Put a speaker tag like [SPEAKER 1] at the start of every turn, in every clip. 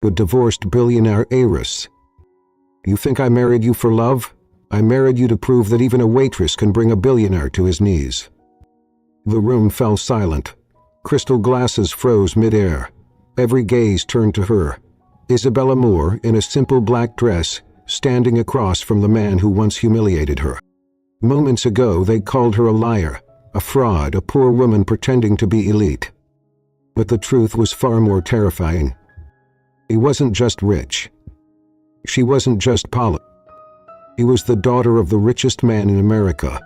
[SPEAKER 1] A divorced billionaire heiress. You think I married you for love? I married you to prove that even a waitress can bring a billionaire to his knees. The room fell silent. Crystal glasses froze mid-air. Every gaze turned to her. Isabella Moore, in a simple black dress, standing across from the man who once humiliated her. Moments ago they called her a liar, a fraud, a poor woman pretending to be elite. But the truth was far more terrifying. He wasn't just rich. She wasn't just polished. He was the daughter of the richest man in America.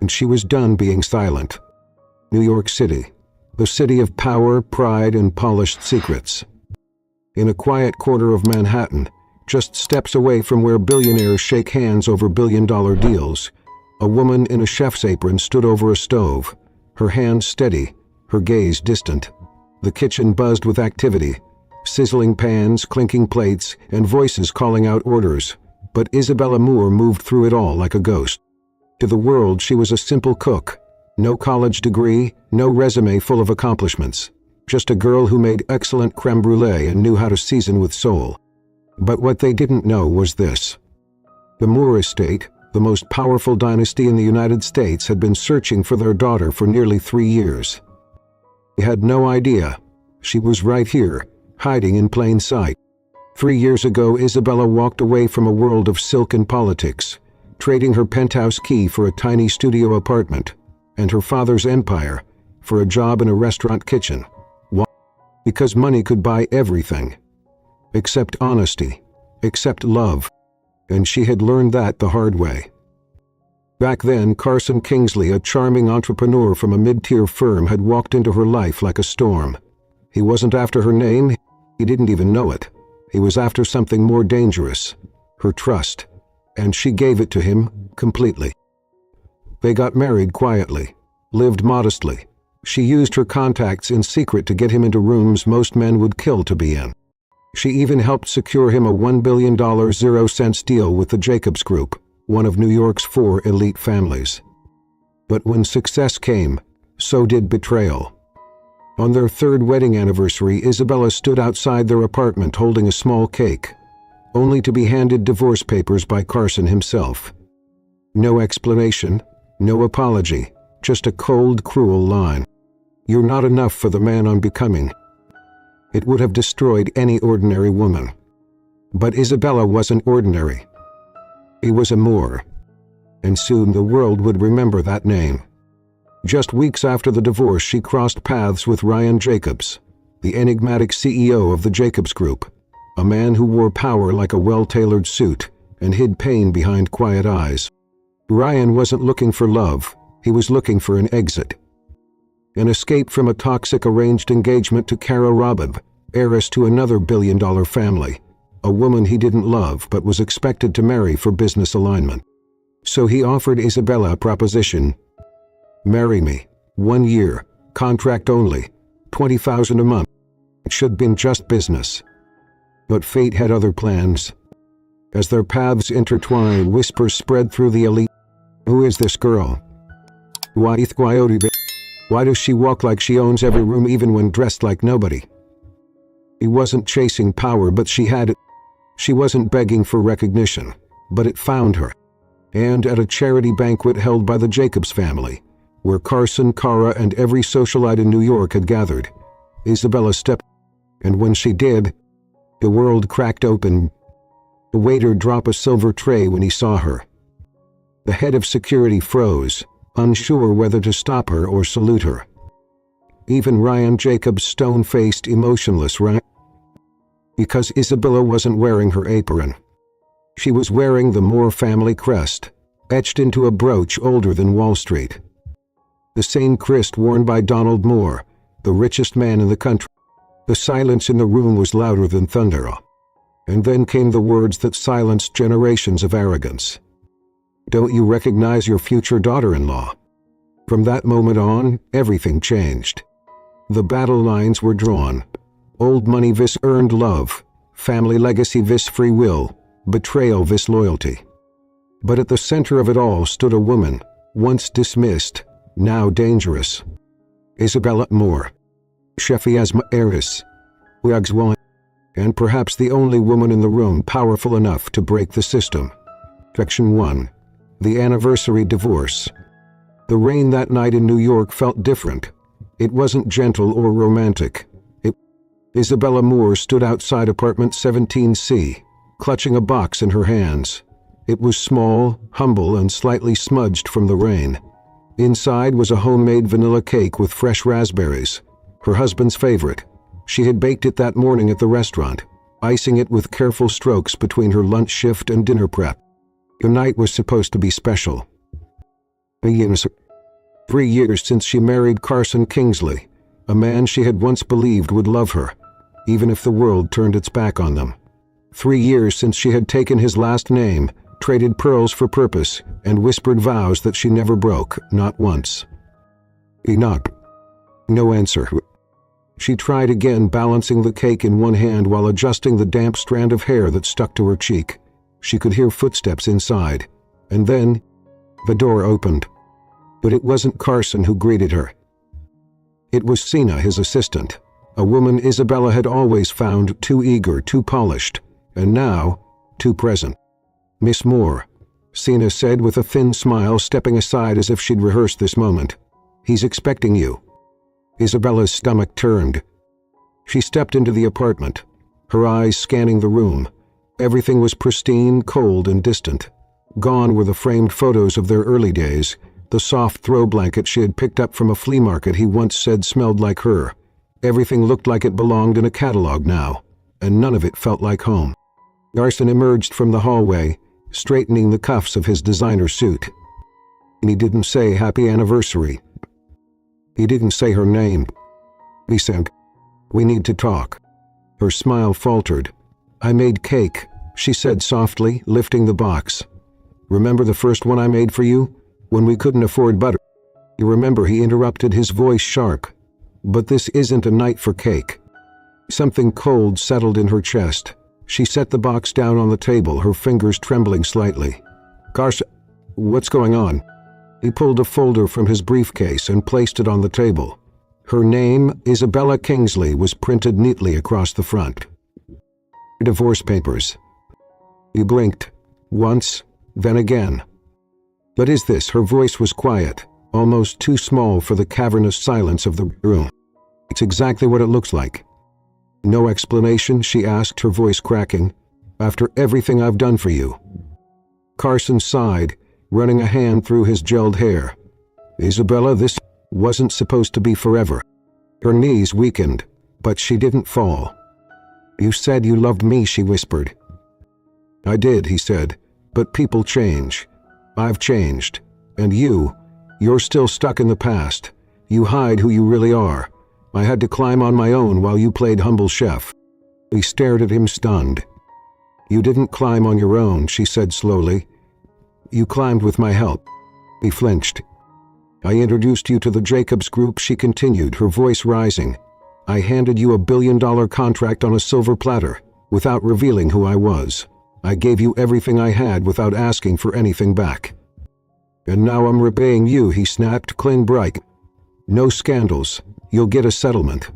[SPEAKER 1] And she was done being silent. New York City, the city of power, pride, and polished secrets. In a quiet quarter of Manhattan, just steps away from where billionaires shake hands over billion-dollar deals, a woman in a chef's apron stood over a stove, her hands steady, her gaze distant. The kitchen buzzed with activity, sizzling pans, clinking plates, and voices calling out orders. But Isabella Moore moved through it all like a ghost. To the world, she was a simple cook. No college degree, no resume full of accomplishments. Just a girl who made excellent crème brûlée and knew how to season with soul. But what they didn't know was this. The Moore estate, the most powerful dynasty in the United States, had been searching for their daughter for nearly 3 years. They had no idea. She was right here, hiding in plain sight. 3 years ago, Isabella walked away from a world of silk and politics, trading her penthouse key for a tiny studio apartment, and her father's empire for a job in a restaurant kitchen. Why? Because money could buy everything. Except honesty, except love. And she had learned that the hard way. Back then, Carson Kingsley, a charming entrepreneur from a mid-tier firm, had walked into her life like a storm. He wasn't after her name, he didn't even know it. He was after something more dangerous, her trust, and she gave it to him completely. They got married quietly, lived modestly. She used her contacts in secret to get him into rooms most men would kill to be in. She even helped secure him a $1 billion 0-cents deal with the Jacobs Group, one of New York's 4 elite families. But when success came, so did betrayal. On their 3rd wedding anniversary, Isabella stood outside their apartment holding a small cake, only to be handed divorce papers by Carson himself. No explanation, no apology, just a cold, cruel line. You're not enough for the man I'm becoming. It would have destroyed any ordinary woman. But Isabella wasn't ordinary. He was a Moore. And soon the world would remember that name. Just weeks after the divorce, she crossed paths with Ryan Jacobs, the enigmatic CEO of the Jacobs Group, a man who wore power like a well-tailored suit and hid pain behind quiet eyes. Ryan wasn't looking for love, he was looking for an exit. An escape from a toxic arranged engagement to Cara Robin, heiress to another billion-dollar family, a woman he didn't love but was expected to marry for business alignment. So he offered Isabella a proposition. Marry me, 1 year, contract only, $20,000 a month. It should have been just business. But fate had other plans. As their paths intertwined, whispers spread through the elite. Who is this girl? Why does she walk like she owns every room even when dressed like nobody? He wasn't chasing power, but she had it. She wasn't begging for recognition, but it found her. And at a charity banquet held by the Jacobs family, where Carson, Cara, and every socialite in New York had gathered, Isabella stepped, and when she did, the world cracked open. The waiter dropped a silver tray when he saw her. The head of security froze, unsure whether to stop her or salute her. Even Ryan Jacobs, stone-faced, emotionless, right? Because Isabella wasn't wearing her apron. She was wearing the Moore family crest, etched into a brooch older than Wall Street. The same crest worn by Donald Moore, the richest man in the country. The silence in the room was louder than thunder. And then came the words that silenced generations of arrogance. Don't you recognize your future daughter-in-law? From that moment on, everything changed. The battle lines were drawn. Old money vis earned love, family legacy vis free will, betrayal vis loyalty. But at the center of it all stood a woman, once dismissed, now dangerous. Isabella Moore. Heiress. and perhaps the only woman in the room powerful enough to break the system. Section 1. The Anniversary Divorce. The rain that night in New York felt different. It wasn't gentle or romantic. Isabella Moore stood outside apartment 17C, clutching a box in her hands. It was small, humble, and slightly smudged from the rain. Inside was a homemade vanilla cake with fresh raspberries, her husband's favorite. She had baked it that morning at the restaurant, icing it with careful strokes between her lunch shift and dinner prep. The night was supposed to be special. 3 years since she married Carson Kingsley, a man she had once believed would love her, even if the world turned its back on them. 3 years since she had taken his last name, traded pearls for purpose, and whispered vows that she never broke, not once. He knocked. No answer. She tried again, balancing the cake in one hand while adjusting the damp strand of hair that stuck to her cheek. She could hear footsteps inside, and then the door opened. But it wasn't Carson who greeted her. It was Sina, his assistant, a woman Isabella had always found too eager, too polished, and now too present. "Miss Moore," Sina said with a thin smile, stepping aside as if she'd rehearsed this moment. "He's expecting you." Isabella's stomach turned. She stepped into the apartment, her eyes scanning the room. Everything was pristine, cold, and distant. Gone were the framed photos of their early days, the soft throw blanket she had picked up from a flea market he once said smelled like her. Everything looked like it belonged in a catalog now, and none of it felt like home. Carson emerged from the hallway, straightening the cuffs of his designer suit. And he didn't say happy anniversary. He didn't say her name. He said, "We need to talk." Her smile faltered. "I made cake," she said softly, lifting the box. "Remember the first one I made for you? When we couldn't afford butter?" "You remember," he interrupted, his voice sharp. "But this isn't a night for cake." Something cold settled in her chest. She set the box down on the table, her fingers trembling slightly. "Carson, what's going on?" He pulled a folder from his briefcase and placed it on the table. Her name, Isabella Kingsley, was printed neatly across the front. "Divorce papers." He blinked, once, then again. "What is this?" Her voice was quiet, almost too small for the cavernous silence of the room. "It's exactly what it looks like." "No explanation?" she asked, her voice cracking. "After everything I've done for you." Carson sighed, running a hand through his gelled hair. "Isabella, this wasn't supposed to be forever." Her knees weakened, but she didn't fall. "You said you loved me," she whispered. "I did," he said, "but people change. I've changed. And you're still stuck in the past. You hide who you really are. I had to climb on my own while you played humble chef." He stared at him, stunned. "You didn't climb on your own," she said slowly. "You climbed with my help." He flinched. "I introduced you to the Jacobs Group," she continued, her voice rising. "I handed you $1 billion contract on a silver platter, without revealing who I was. I gave you everything I had without asking for anything back. And now I'm repaying you," he snapped, clean bright. "No scandals. You'll get a settlement."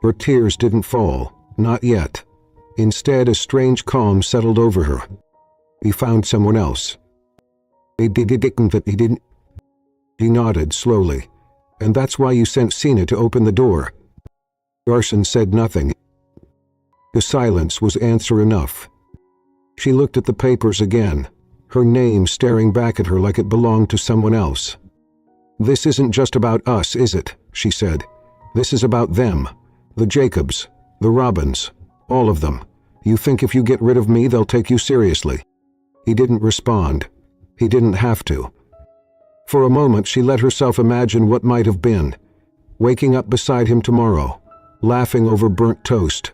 [SPEAKER 1] Her tears didn't fall, not yet. Instead, a strange calm settled over her. "He found someone else." He didn't. He nodded slowly. "And that's why you sent Sina to open the door." Carson said nothing. The silence was answer enough. She looked at the papers again, her name staring back at her like it belonged to someone else. "This isn't just about us, is it?" she said. "This is about them. The Jacobs, the Robins, all of them. You think if you get rid of me, they'll take you seriously?" He didn't respond. He didn't have to. For a moment, she let herself imagine what might have been. Waking up beside him tomorrow, laughing over burnt toast,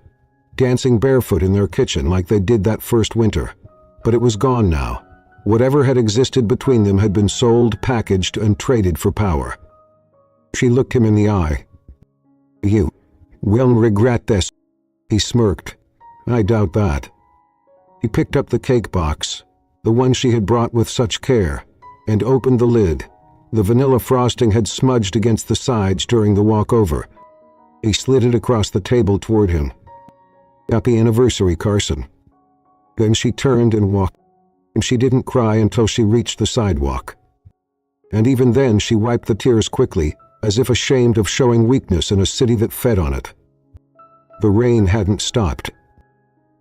[SPEAKER 1] dancing barefoot in their kitchen like they did that first winter. But it was gone now. Whatever had existed between them had been sold, packaged, and traded for power. She looked him in the eye. "You will regret this," he smirked. "I doubt that." He picked up the cake box, the one she had brought with such care, and opened the lid. The vanilla frosting had smudged against the sides during the walk over. He slid it across the table toward him. Happy anniversary, Carson. Then she turned and walked, and she didn't cry until she reached the sidewalk. And even then she wiped the tears quickly, as if ashamed of showing weakness in a city that fed on it. The rain hadn't stopped.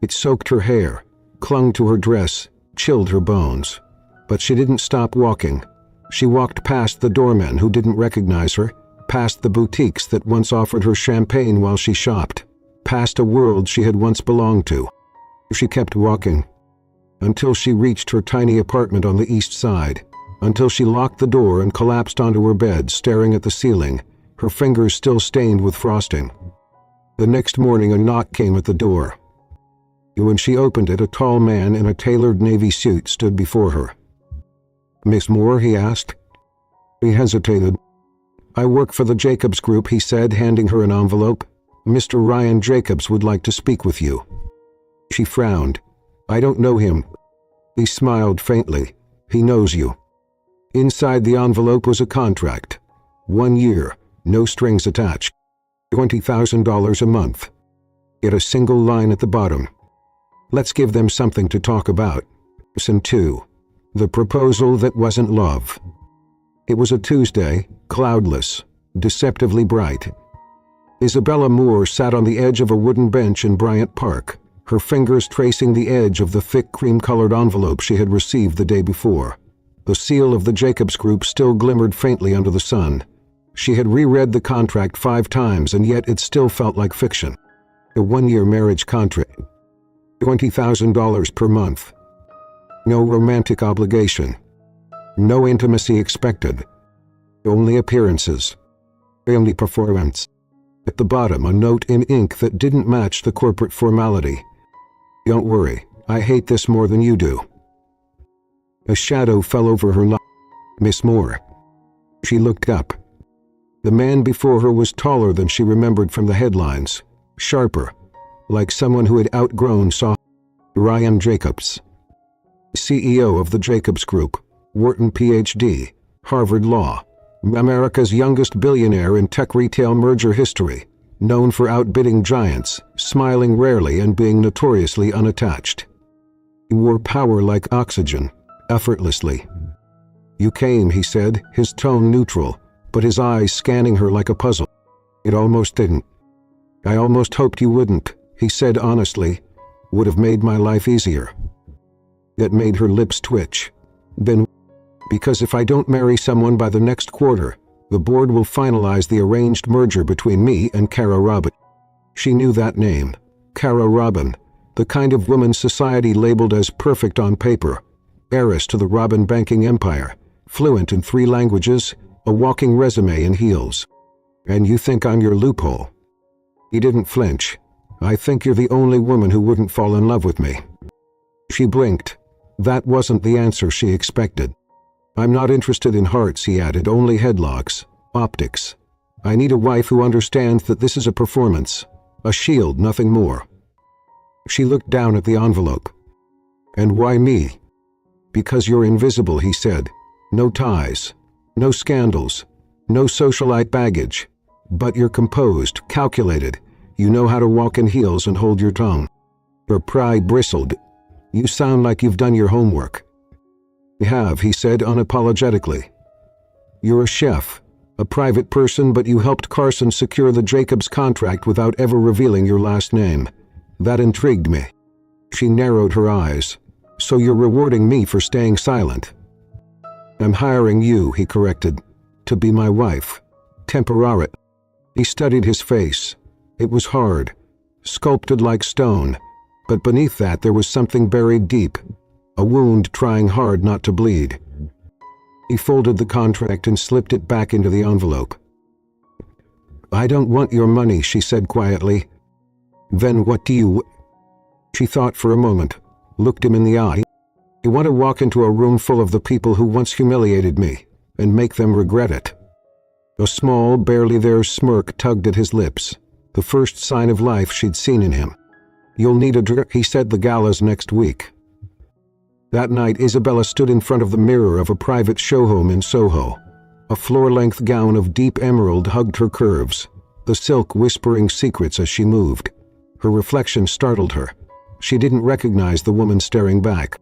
[SPEAKER 1] It soaked her hair, clung to her dress, chilled her bones. But she didn't stop walking. She walked past the doormen who didn't recognize her, past the boutiques that once offered her champagne while she shopped, past a world she had once belonged to. She kept walking, until she reached her tiny apartment on the east side, until she locked the door and collapsed onto her bed, staring at the ceiling, her fingers still stained with frosting. The next morning a knock came at the door. When she opened it, a tall man in a tailored navy suit stood before her. "Miss Moore?" he asked. He hesitated. "I work for the Jacobs Group," he said, handing her an envelope. "Mr. Ryan Jacobs would like to speak with you." She frowned. "I don't know him." He smiled faintly. "He knows you." Inside the envelope was a contract. 1 year, no strings attached. $20,000 a month. Yet a single line at the bottom. "Let's give them something to talk about." Lesson 2. The proposal that wasn't love. It was a Tuesday, cloudless, deceptively bright. Isabella Moore sat on the edge of a wooden bench in Bryant Park, her fingers tracing the edge of the thick cream-colored envelope she had received the day before. The seal of the Jacobs Group still glimmered faintly under the sun. She had reread the contract 5 times, and yet it still felt like fiction. A 1-year marriage contract. $20,000 per month. No romantic obligation. No intimacy expected. Only appearances. Only performance. At the bottom, a note in ink that didn't match the corporate formality. "Don't worry, I hate this more than you do." A shadow fell over her life. "Miss Moore." She looked up. The man before her was taller than she remembered from the headlines, sharper, like someone who had outgrown soft. Ryan Jacobs, CEO of the Jacobs Group, Wharton Ph.D., Harvard Law, America's youngest billionaire in tech retail merger history, known for outbidding giants, smiling rarely and being notoriously unattached. He wore power like oxygen, effortlessly. "You came," he said, his tone neutral, but his eyes scanning her like a puzzle. "It almost didn't." "I almost hoped you wouldn't," he said honestly. "Would have made my life easier." That made her lips twitch. "Then, because if I don't marry someone by the next quarter, the board will finalize the arranged merger between me and Cara Robin." She knew that name. Cara Robin, the kind of woman society labeled as perfect on paper, heiress to the Robin banking empire, fluent in 3 languages, a walking resume in heels. "And you think I'm your loophole?" He didn't flinch. "I think you're the only woman who wouldn't fall in love with me." She blinked. That wasn't the answer she expected. "I'm not interested in hearts," he added, "only headlocks, optics. I need a wife who understands that this is a performance, a shield, nothing more." She looked down at the envelope. "And why me?" "Because you're invisible," he said. "No ties, no scandals, no socialite baggage. But you're composed, calculated. You know how to walk in heels and hold your tongue." Her pride bristled. "You sound like you've done your homework." "I have," he said unapologetically. "You're a chef, a private person, but you helped Carson secure the Jacobs contract without ever revealing your last name. That intrigued me." She narrowed her eyes. "So you're rewarding me for staying silent?" "I'm hiring you," he corrected, "to be my wife. Temporary." He studied his face. It was hard, sculpted like stone, but beneath that there was something buried deep, a wound trying hard not to bleed. He folded the contract and slipped it back into the envelope. "I don't want your money," she said quietly. "Then what do you?" She thought for a moment, looked him in the eye. "You want to walk into a room full of the people who once humiliated me, and make them regret it." A small, barely there smirk tugged at his lips, the first sign of life she'd seen in him. "You'll need a drink," he said. "The gala's next week." That night, Isabella stood in front of the mirror of a private show home in Soho. A floor-length gown of deep emerald hugged her curves, the silk whispering secrets as she moved. Her reflection startled her. She didn't recognize the woman staring back.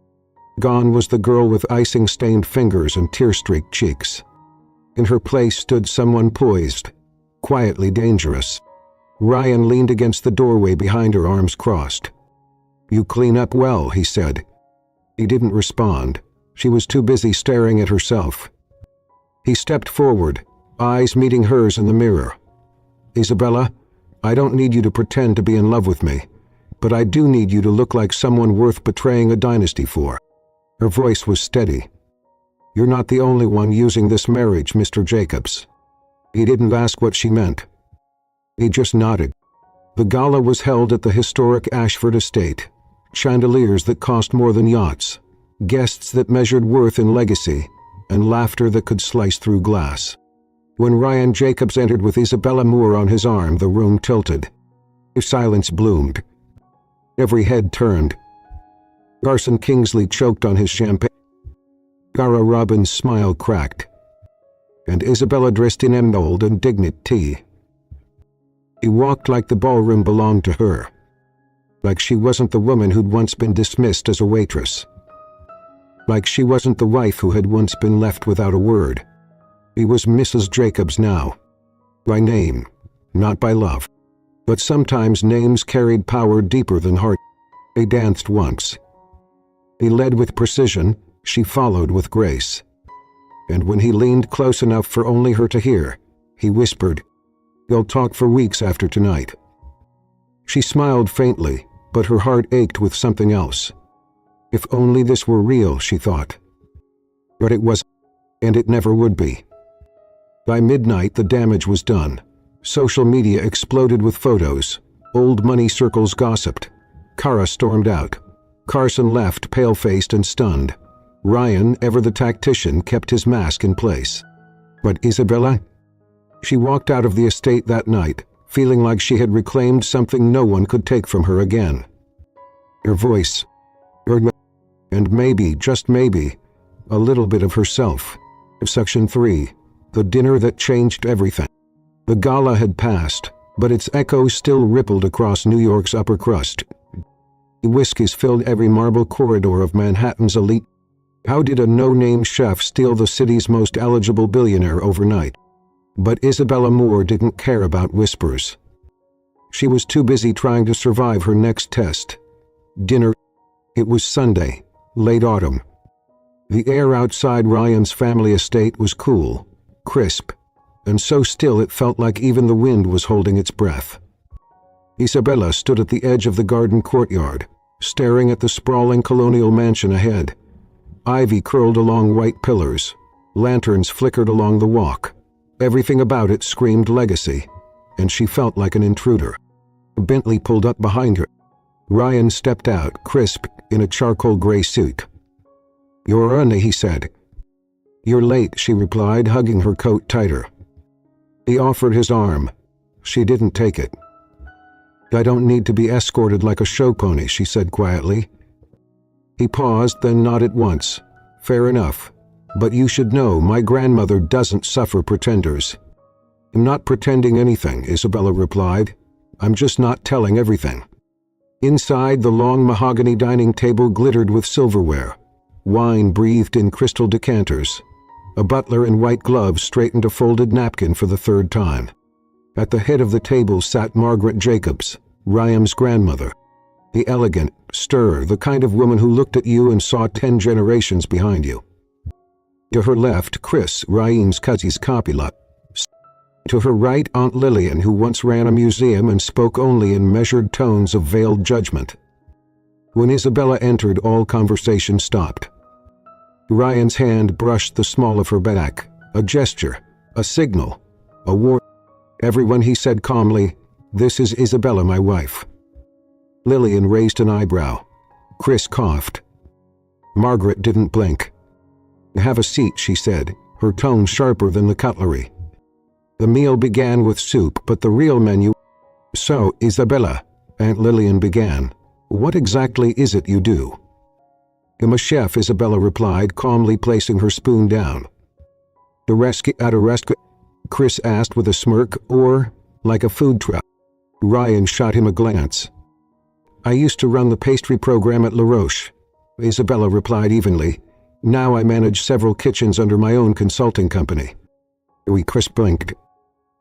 [SPEAKER 1] Gone was the girl with icing-stained fingers and tear-streaked cheeks. In her place stood someone poised, quietly dangerous. Ryan leaned against the doorway behind her, arms crossed. "You clean up well," he said. He didn't respond. She was too busy staring at herself. He stepped forward, eyes meeting hers in the mirror. "Isabella, I don't need you to pretend to be in love with me, but I do need you to look like someone worth betraying a dynasty for." Her voice was steady. "You're not the only one using this marriage, Mr. Jacobs." He didn't ask what she meant. He just nodded. The gala was held at the historic Ashford estate. Chandeliers that cost more than yachts, guests that measured worth in legacy, and laughter that could slice through glass. When Ryan Jacobs entered with Isabella Moore on his arm, the room tilted. Silence bloomed. Every head turned. Carson Kingsley choked on his champagne. Gara Robbins' smile cracked. And Isabella dressed in emerald and dignity. He walked like the ballroom belonged to her. Like she wasn't the woman who'd once been dismissed as a waitress. Like she wasn't the wife who had once been left without a word. He was Mrs. Jacobs now. By name, not by love. But sometimes names carried power deeper than heart. They danced once. He led with precision, she followed with grace. And when he leaned close enough for only her to hear, he whispered, "You'll talk for weeks after tonight." She smiled faintly, but her heart ached with something else. If only this were real, she thought. But it wasn't, and it never would be. By midnight, the damage was done. Social media exploded with photos. Old money circles gossiped. Kara stormed out. Carson left, pale-faced and stunned. Ryan, ever the tactician, kept his mask in place. But Isabella? She walked out of the estate that night, feeling like she had reclaimed something no one could take from her again. Her voice. And maybe, just maybe, a little bit of herself. Section 3. The dinner that changed everything. The gala had passed, but its echoes still rippled across New York's upper crust. Whiskeys filled every marble corridor of Manhattan's elite. How did a no-name chef steal the city's most eligible billionaire overnight? But Isabella Moore didn't care about whispers. She was too busy trying to survive her next test. Dinner. It was Sunday, late autumn. The air outside Ryan's family estate was cool, crisp, and so still it felt like even the wind was holding its breath. Isabella stood at the edge of the garden courtyard, staring at the sprawling colonial mansion ahead. Ivy curled along white pillars. Lanterns flickered along the walk. Everything about it screamed legacy, and she felt like an intruder. A Bentley pulled up behind her. Ryan stepped out, crisp, in a charcoal gray suit. "You're early," he said. "You're late," she replied, hugging her coat tighter. He offered his arm. She didn't take it. "I don't need to be escorted like a show pony," she said quietly. He paused, then nodded once. "Fair enough. But you should know my grandmother doesn't suffer pretenders." "I'm not pretending anything," Isabella replied. "I'm just not telling everything." Inside, the long mahogany dining table glittered with silverware. Wine breathed in crystal decanters. A butler in white gloves straightened a folded napkin for the third time. At the head of the table sat Margaret Jacobs, Ryan's grandmother. The elegant, the kind of woman who looked at you and saw 10 generations behind you. To her left, Chris, Ryan's cousin's copilot. To her right, Aunt Lillian, who once ran a museum and spoke only in measured tones of veiled judgment. When Isabella entered, all conversation stopped. Ryan's hand brushed the small of her back, a gesture, a signal, a warning. "Everyone," he said calmly, "this is Isabella, my wife." Lillian raised an eyebrow. Chris coughed. Margaret didn't blink. "Have a seat," she said, her tone sharper than the cutlery. The meal began with soup, but the real menu... "So, Isabella," Aunt Lillian began, "what exactly is it you do?" "I'm a chef," Isabella replied, calmly placing her spoon down. At a restaurant?" Chris asked with a smirk, "or like a food truck?" Ryan shot him a glance. I used to run the pastry program at La Roche, Isabella replied evenly. Now I manage several kitchens under my own consulting company. Chris blinked.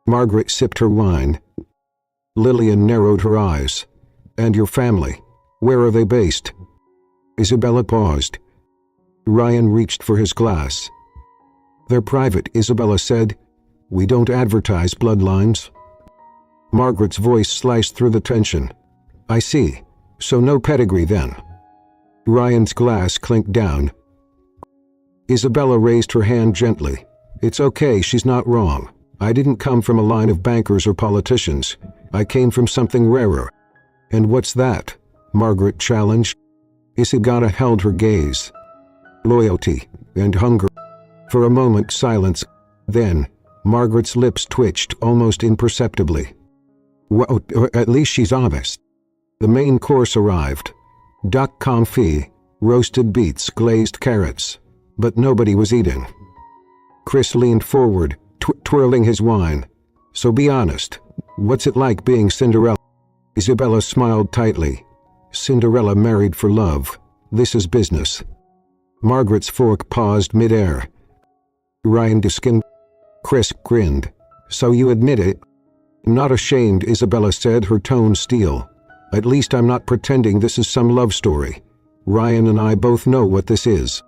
[SPEAKER 1] Margaret sipped her wine. Lillian narrowed her eyes. And your family? Where are they based? Isabella paused. Ryan reached for his glass. They're private, Isabella said. We don't advertise bloodlines. Margaret's voice sliced through the tension. I see. So no pedigree then. Ryan's glass clinked down. Isabella raised her hand gently. It's okay, she's not wrong. I didn't come from a line of bankers or politicians. I came from something rarer. And what's that? Margaret challenged. Isabella held her gaze. Loyalty and hunger. For a moment, silence. Then, Margaret's lips twitched almost imperceptibly. Well, at least she's honest. The main course arrived. Duck confit, roasted beets, glazed carrots. But nobody was eating. Chris leaned forward, twirling his wine. So be honest. What's it like being Cinderella? Isabella smiled tightly. Cinderella married for love. This is business. Margaret's fork paused midair. Ryan diskined. Chris grinned. So you admit it? Not ashamed, Isabella said, her tone steel. At least I'm not pretending this is some love story. Ryan and I both know what this is.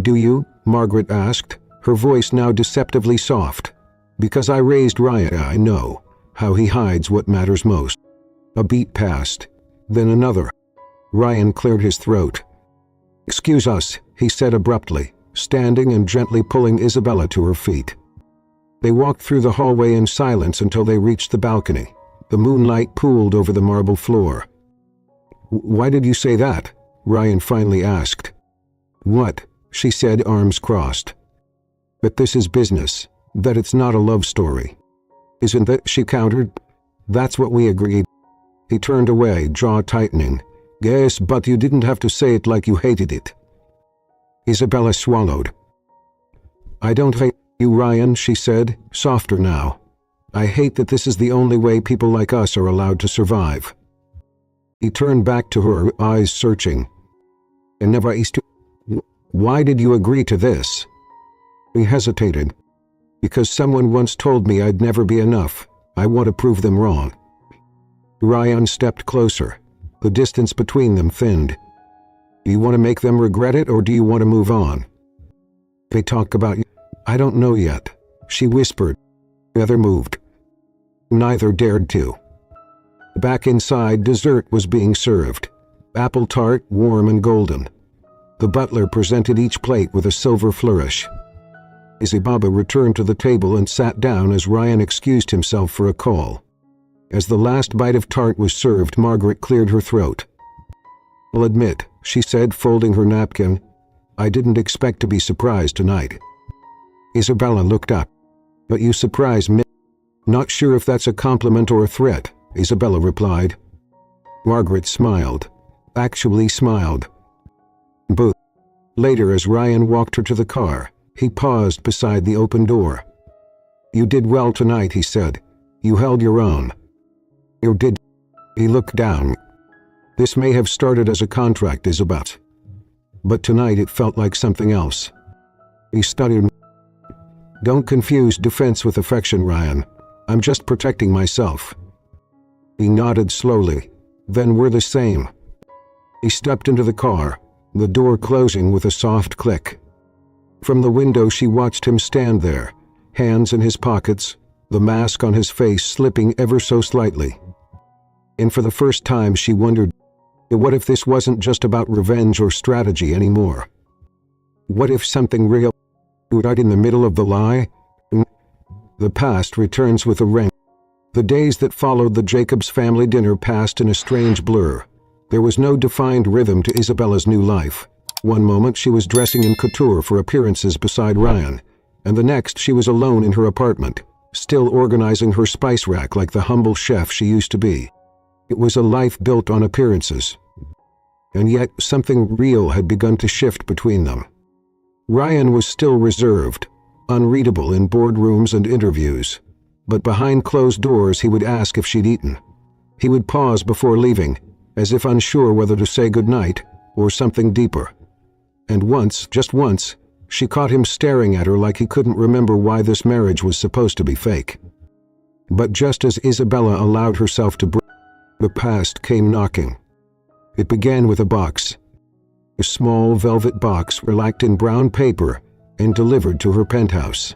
[SPEAKER 1] Do you? Margaret asked, her voice now deceptively soft. Because I raised Ryan, I know how he hides what matters most. A beat passed. Then another. Ryan cleared his throat. Excuse us, he said abruptly, standing and gently pulling Isabella to her feet. They walked through the hallway in silence until they reached the balcony. The moonlight pooled over the marble floor. Why did you say that? Ryan finally asked. What? She said, arms crossed. That this is business, that it's not a love story. Isn't that? She countered. That's what we agreed. He turned away, jaw tightening. Yes, but you didn't have to say it like you hated it. Isabella swallowed. I don't hate you, Ryan, she said, softer now. I hate that this is the only way people like us are allowed to survive. He turned back to her, eyes searching. And never used to. Why did you agree to this? He hesitated. Because someone once told me I'd never be enough. I want to prove them wrong. Ryan stepped closer. The distance between them thinned. Do you want to make them regret it, or do you want to move on? They talk about you. I don't know yet, she whispered. The other moved. Neither dared to. Back inside, dessert was being served. Apple tart, warm and golden. The butler presented each plate with a silver flourish. Isabella returned to the table and sat down as Ryan excused himself for a call. As the last bite of tart was served, Margaret cleared her throat. I'll admit, she said, folding her napkin, I didn't expect to be surprised tonight. Isabella looked up. But you surprised me. Not sure if that's a compliment or a threat, Isabella replied. Margaret smiled. Actually smiled. Boo. Later, as Ryan walked her to the car, he paused beside the open door. You did well tonight, he said. You held your own. You did. He looked down. This may have started as a contract, Isabella. But tonight it felt like something else. He studied. Don't confuse defense with affection, Ryan. I'm just protecting myself. He nodded slowly. Then we're the same. He stepped into the car, the door closing with a soft click. From the window she watched him stand there, hands in his pockets, the mask on his face slipping ever so slightly. And for the first time she wondered, what if this wasn't just about revenge or strategy anymore? What if something real right in the middle of the lie? The past returns with a ring. The days that followed the Jacobs family dinner passed in a strange blur. There was no defined rhythm to Isabella's new life. One moment she was dressing in couture for appearances beside Ryan, and the next she was alone in her apartment, still organizing her spice rack like the humble chef she used to be. It was a life built on appearances. And yet something real had begun to shift between them. Ryan was still reserved, unreadable in boardrooms and interviews, but behind closed doors he would ask if she'd eaten. He would pause before leaving, as if unsure whether to say goodnight or something deeper. And once, just once, she caught him staring at her like he couldn't remember why this marriage was supposed to be fake. But just as Isabella allowed herself to breathe, the past came knocking. It began with a box. A small velvet box wrapped in brown paper and delivered to her penthouse.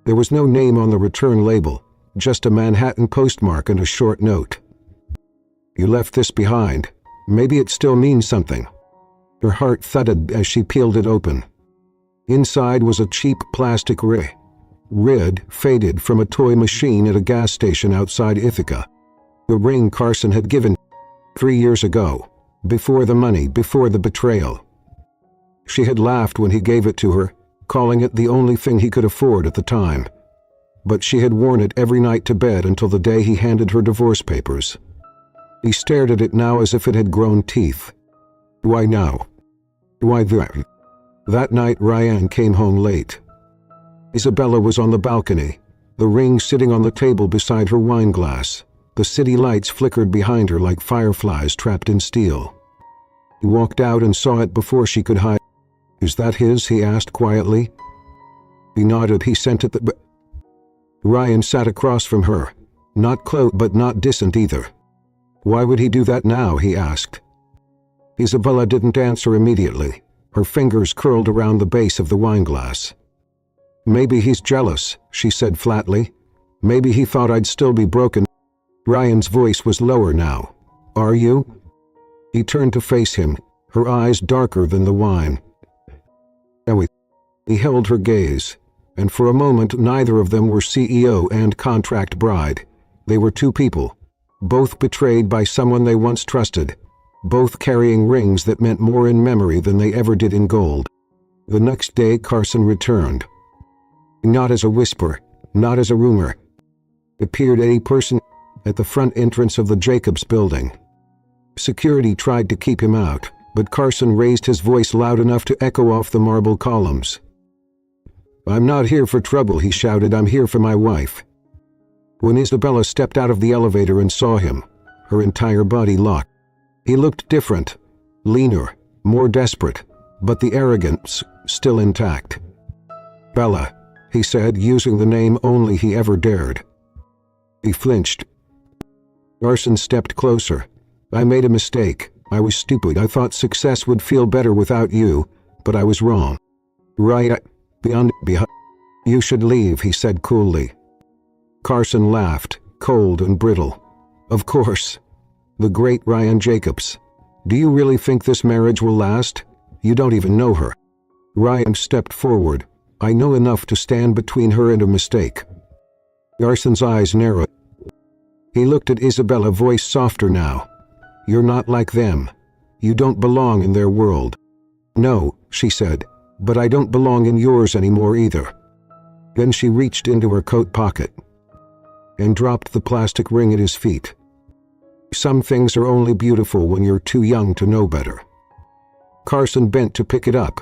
[SPEAKER 1] There was no name on the return label, just a Manhattan postmark and a short note. "You left this behind. Maybe it still means something." Her heart thudded as she peeled it open. Inside was a cheap plastic ring. Red, faded from a toy machine at a gas station outside Ithaca. The ring Carson had given 3 years ago, before the money, before the betrayal. She had laughed when he gave it to her, calling it the only thing he could afford at the time. But she had worn it every night to bed until the day he handed her divorce papers. He stared at it now as if it had grown teeth. Why now? Why that? That night Ryan came home late. Isabella was on the balcony, the ring sitting on the table beside her wine glass. The city lights flickered behind her like fireflies trapped in steel. He walked out and saw it before she could hide. "Is that his?" he asked quietly. He nodded. "He sent it Ryan sat across from her, not close but not distant either. "Why would he do that now?" he asked. Isabella didn't answer immediately. Her fingers curled around the base of the wineglass. "Maybe he's jealous," she said flatly. "Maybe he thought I'd still be broken." Ryan's voice was lower now. "Are you?" He turned to face him, her eyes darker than the wine. He held her gaze, and for a moment neither of them were CEO and contract bride. They were two people, both betrayed by someone they once trusted, both carrying rings that meant more in memory than they ever did in gold. The next day Carson returned. Not as a whisper, not as a rumor. Appeared a person at the front entrance of the Jacobs building. Security tried to keep him out, but Carson raised his voice loud enough to echo off the marble columns. "I'm not here for trouble," he shouted. "I'm here for my wife." When Isabella stepped out of the elevator and saw him, her entire body locked. He looked different, leaner, more desperate, but the arrogance still intact. "Bella," he said, using the name only he ever dared. He flinched. Carson stepped closer. "I made a mistake. I was stupid. I thought success would feel better without you, but I was wrong. Right behind. You should leave," he said coolly. Carson laughed, cold and brittle. "Of course. The great Ryan Jacobs. Do you really think this marriage will last? You don't even know her." Ryan stepped forward. "I know enough to stand between her and a mistake." Carson's eyes narrowed. He looked at Isabella, voice softer now. "You're not like them. You don't belong in their world." "No," she said, "but I don't belong in yours anymore either." Then she reached into her coat pocket and dropped the plastic ring at his feet. Some things are only beautiful when you're too young to know better. Carson bent to pick it up,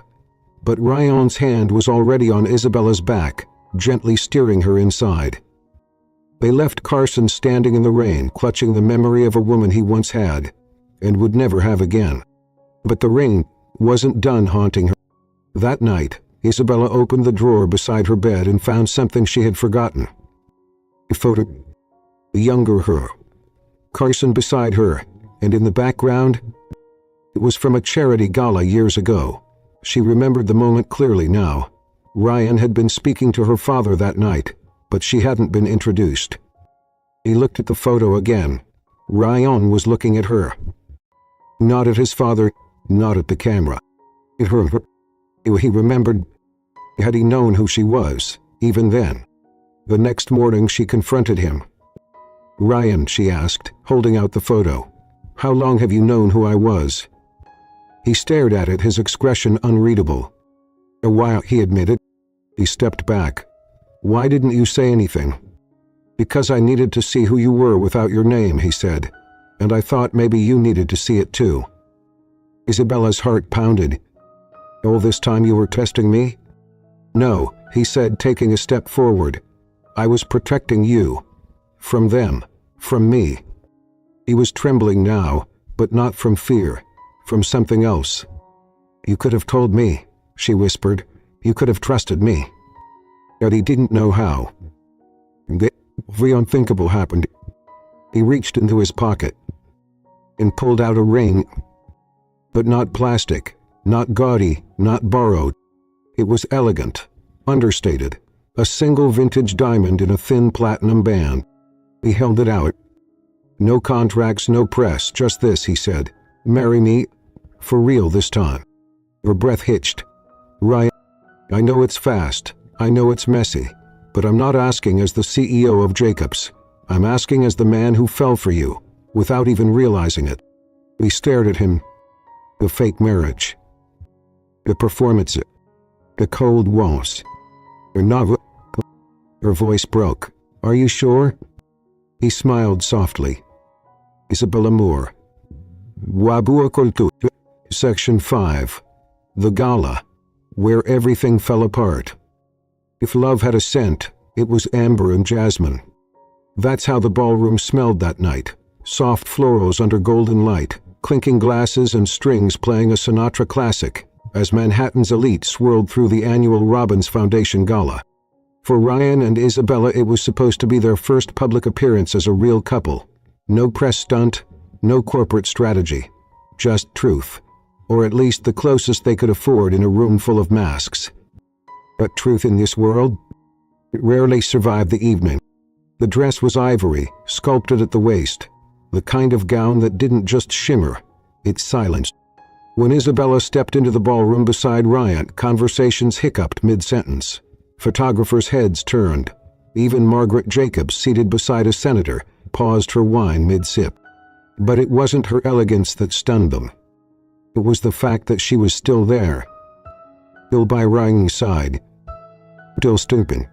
[SPEAKER 1] but Ryan's hand was already on Isabella's back, gently steering her inside. They left Carson standing in the rain, clutching the memory of a woman he once had and would never have again. But the ring wasn't done haunting her. That night, Isabella opened the drawer beside her bed and found something she had forgotten. A photo. The younger her. Carson beside her, and in the background, it was from a charity gala years ago. She remembered the moment clearly now. Ryan had been speaking to her father that night, but she hadn't been introduced. He looked at the photo again. Ryan was looking at her. Not at his father, not at the camera. At her. He remembered. Had he known who she was, even then? The next morning she confronted him. "Ryan," she asked, holding out the photo, "how long have you known who I was?" He stared at it, his expression unreadable. "A while," he admitted. He stepped back. "Why didn't you say anything?" "Because I needed to see who you were without your name," he said, "and I thought maybe you needed to see it too." Isabella's heart pounded. "All this time you were testing me?" "No," he said, taking a step forward. "I was protecting you. From them. From me." He was trembling now, But not from fear, from something else. "You could have told me," she whispered. "You could have trusted me." But he didn't know how. The unthinkable happened. He reached into his pocket and pulled out a ring. But not plastic, not gaudy, not borrowed. It was elegant, understated, a single vintage diamond in a thin platinum band. He held it out. "No contracts, no press, just this," he said. "Marry me, for real this time." Her breath hitched. "Ryan, I know it's fast, I know it's messy, but I'm not asking as the CEO of Jacobs. I'm asking as the man who fell for you, without even realizing it." He stared at him. The fake marriage. The performance. The cold waltz. Her novel. Her voice broke. "Are you sure?" He smiled softly. Isabella Moore. Wabua Kultu. Section 5. The Gala, where everything fell apart. If love had a scent, it was amber and jasmine. That's how the ballroom smelled that night. Soft florals under golden light, clinking glasses and strings playing a Sinatra classic, as Manhattan's elite swirled through the annual Robbins Foundation Gala. For Ryan and Isabella, it was supposed to be their first public appearance as a real couple. No press stunt, no corporate strategy. Just truth. Or at least the closest they could afford in a room full of masks. But truth in this world? It rarely survived the evening. The dress was ivory, sculpted at the waist. The kind of gown that didn't just shimmer, it silenced. When Isabella stepped into the ballroom beside Ryan, conversations hiccuped mid-sentence. Photographers' heads turned. Even Margaret Jacobs, seated beside a senator, paused her wine mid-sip. But it wasn't her elegance that stunned them. It was the fact that she was still there. Still by Ryan's side. Still stooping.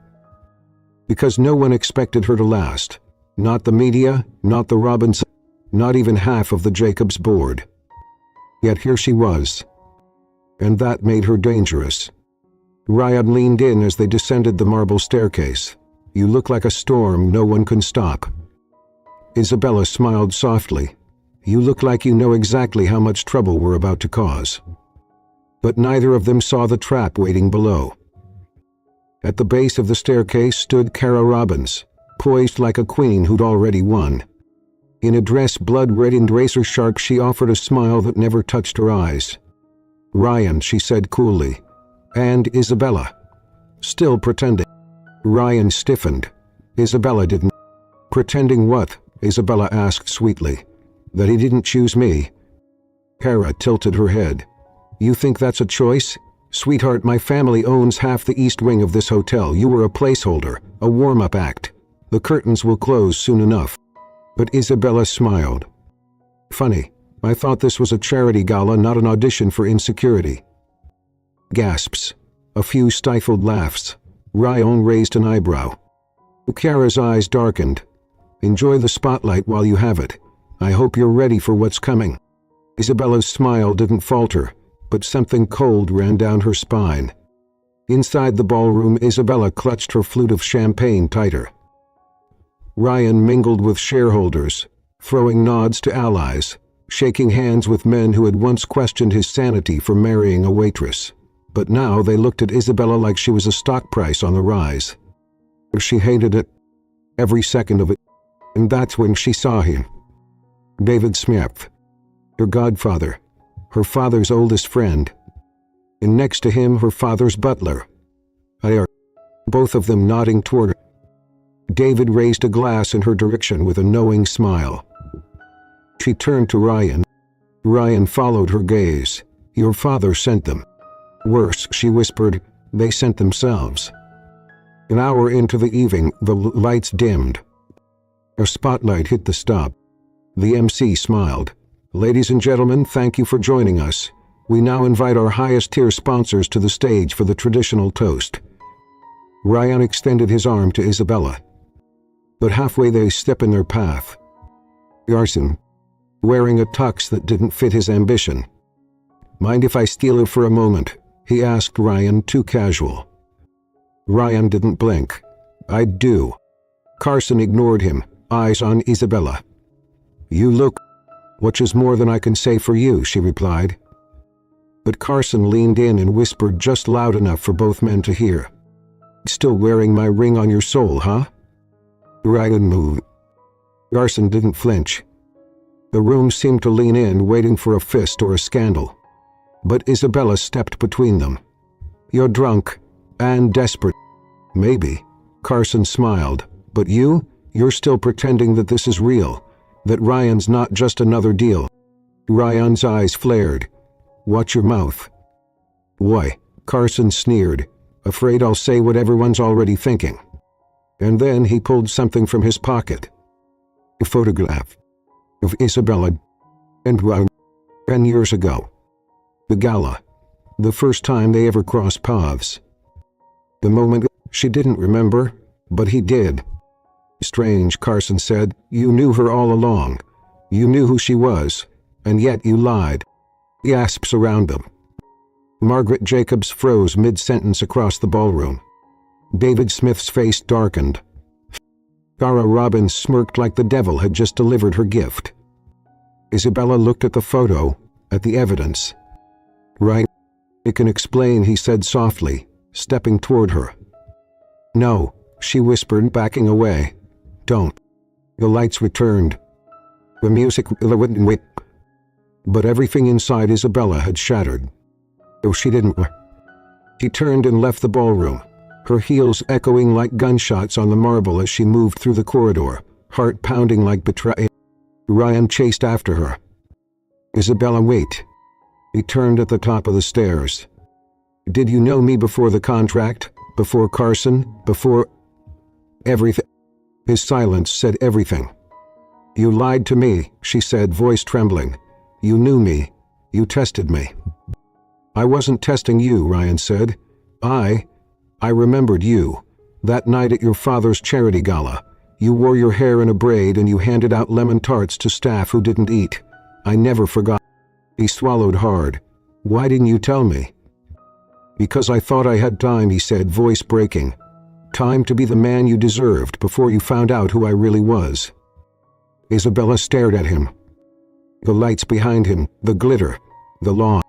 [SPEAKER 1] Because no one expected her to last. Not the media, not the Robinson, not even half of the Jacobs board. Yet here she was. And that made her dangerous. Ryan leaned in as they descended the marble staircase. "You look like a storm no one can stop." Isabella smiled softly. "You look like you know exactly how much trouble we're about to cause." But neither of them saw the trap waiting below. At the base of the staircase stood Kara Robbins, poised like a queen who'd already won. In a dress blood-red and razor-sharp, she offered a smile that never touched her eyes. "Ryan," she said coolly. "And Isabella." Still pretending. Ryan stiffened. Isabella didn't. "Pretending what?" Isabella asked sweetly. "That he didn't choose me?" Kara tilted her head. "You think that's a choice? Sweetheart, my family owns half the east wing of this hotel. You were a placeholder, a warm-up act. The curtains will close soon enough." But Isabella smiled. "Funny, I thought this was a charity gala, not an audition for insecurity." Gasps. A few stifled laughs. Ryan raised an eyebrow. Kara's eyes darkened. "Enjoy the spotlight while you have it. I hope you're ready for what's coming." Isabella's smile didn't falter, but something cold ran down her spine. Inside the ballroom, Isabella clutched her flute of champagne tighter. Ryan mingled with shareholders, throwing nods to allies, shaking hands with men who had once questioned his sanity for marrying a waitress. But now they looked at Isabella like she was a stock price on the rise. She hated it, every second of it, and that's when she saw him. David Smith, her godfather, her father's oldest friend, and next to him her father's butler. Both of them nodding toward her. David raised a glass in her direction with a knowing smile. She turned to Ryan. Ryan followed her gaze. "Your father sent them." "Worse," she whispered, "they sent themselves." An hour into the evening, the lights dimmed. A spotlight hit the stop. The MC smiled. "Ladies and gentlemen, thank you for joining us. We now invite our highest-tier sponsors to the stage for the traditional toast." Ryan extended his arm to Isabella. But halfway they stepped in their path. Arson, wearing a tux that didn't fit his ambition. "Mind if I steal it for a moment?" he asked Ryan, too casual. Ryan didn't blink. "I do." Carson ignored him, eyes on Isabella. "You look..." "Which is more than I can say for you," she replied. But Carson leaned in and whispered just loud enough for both men to hear. "Still wearing my ring on your soul, huh?" Ryan moved. Carson didn't flinch. The room seemed to lean in, waiting for a fist or a scandal. But Isabella stepped between them. "You're drunk and desperate." "Maybe." Carson smiled. "But you're still pretending that this is real, that Ryan's not just another deal." Ryan's eyes flared. "Watch your mouth." "Why?" Carson sneered. "Afraid I'll say what everyone's already thinking." And then he pulled something from his pocket. A photograph of Isabella and Ryan 10 years ago. The Gala. The first time they ever crossed paths. The moment she didn't remember, but he did. "Strange," Carson said. "You knew her all along. You knew who she was, and yet you lied." Gasps around them. Margaret Jacobs froze mid-sentence across the ballroom. David Smith's face darkened. Cara Robbins smirked like the devil had just delivered her gift. Isabella looked at the photo, at the evidence. "Right. It can explain," he said softly, stepping toward her. "No," she whispered, backing away. "Don't." The lights returned. The music wouldn't wait. But everything inside Isabella had shattered. Oh, she didn't. She turned and left the ballroom, her heels echoing like gunshots on the marble as she moved through the corridor, heart pounding like betrayal. Ryan chased after her. "Isabella, wait." He turned at the top of the stairs. "Did you know me before the contract? Before Carson? Before everything?" His silence said everything. "You lied to me," she said, voice trembling. "You knew me. You tested me." "I wasn't testing you," Ryan said. I remembered you. That night at your father's charity gala. You wore your hair in a braid and you handed out lemon tarts to staff who didn't eat. I never forgot." He swallowed hard. "Why didn't you tell me?" "Because I thought I had time," he said, voice breaking. "Time to be the man you deserved before you found out who I really was." Isabella stared at him. The lights behind him, the glitter, the lawn.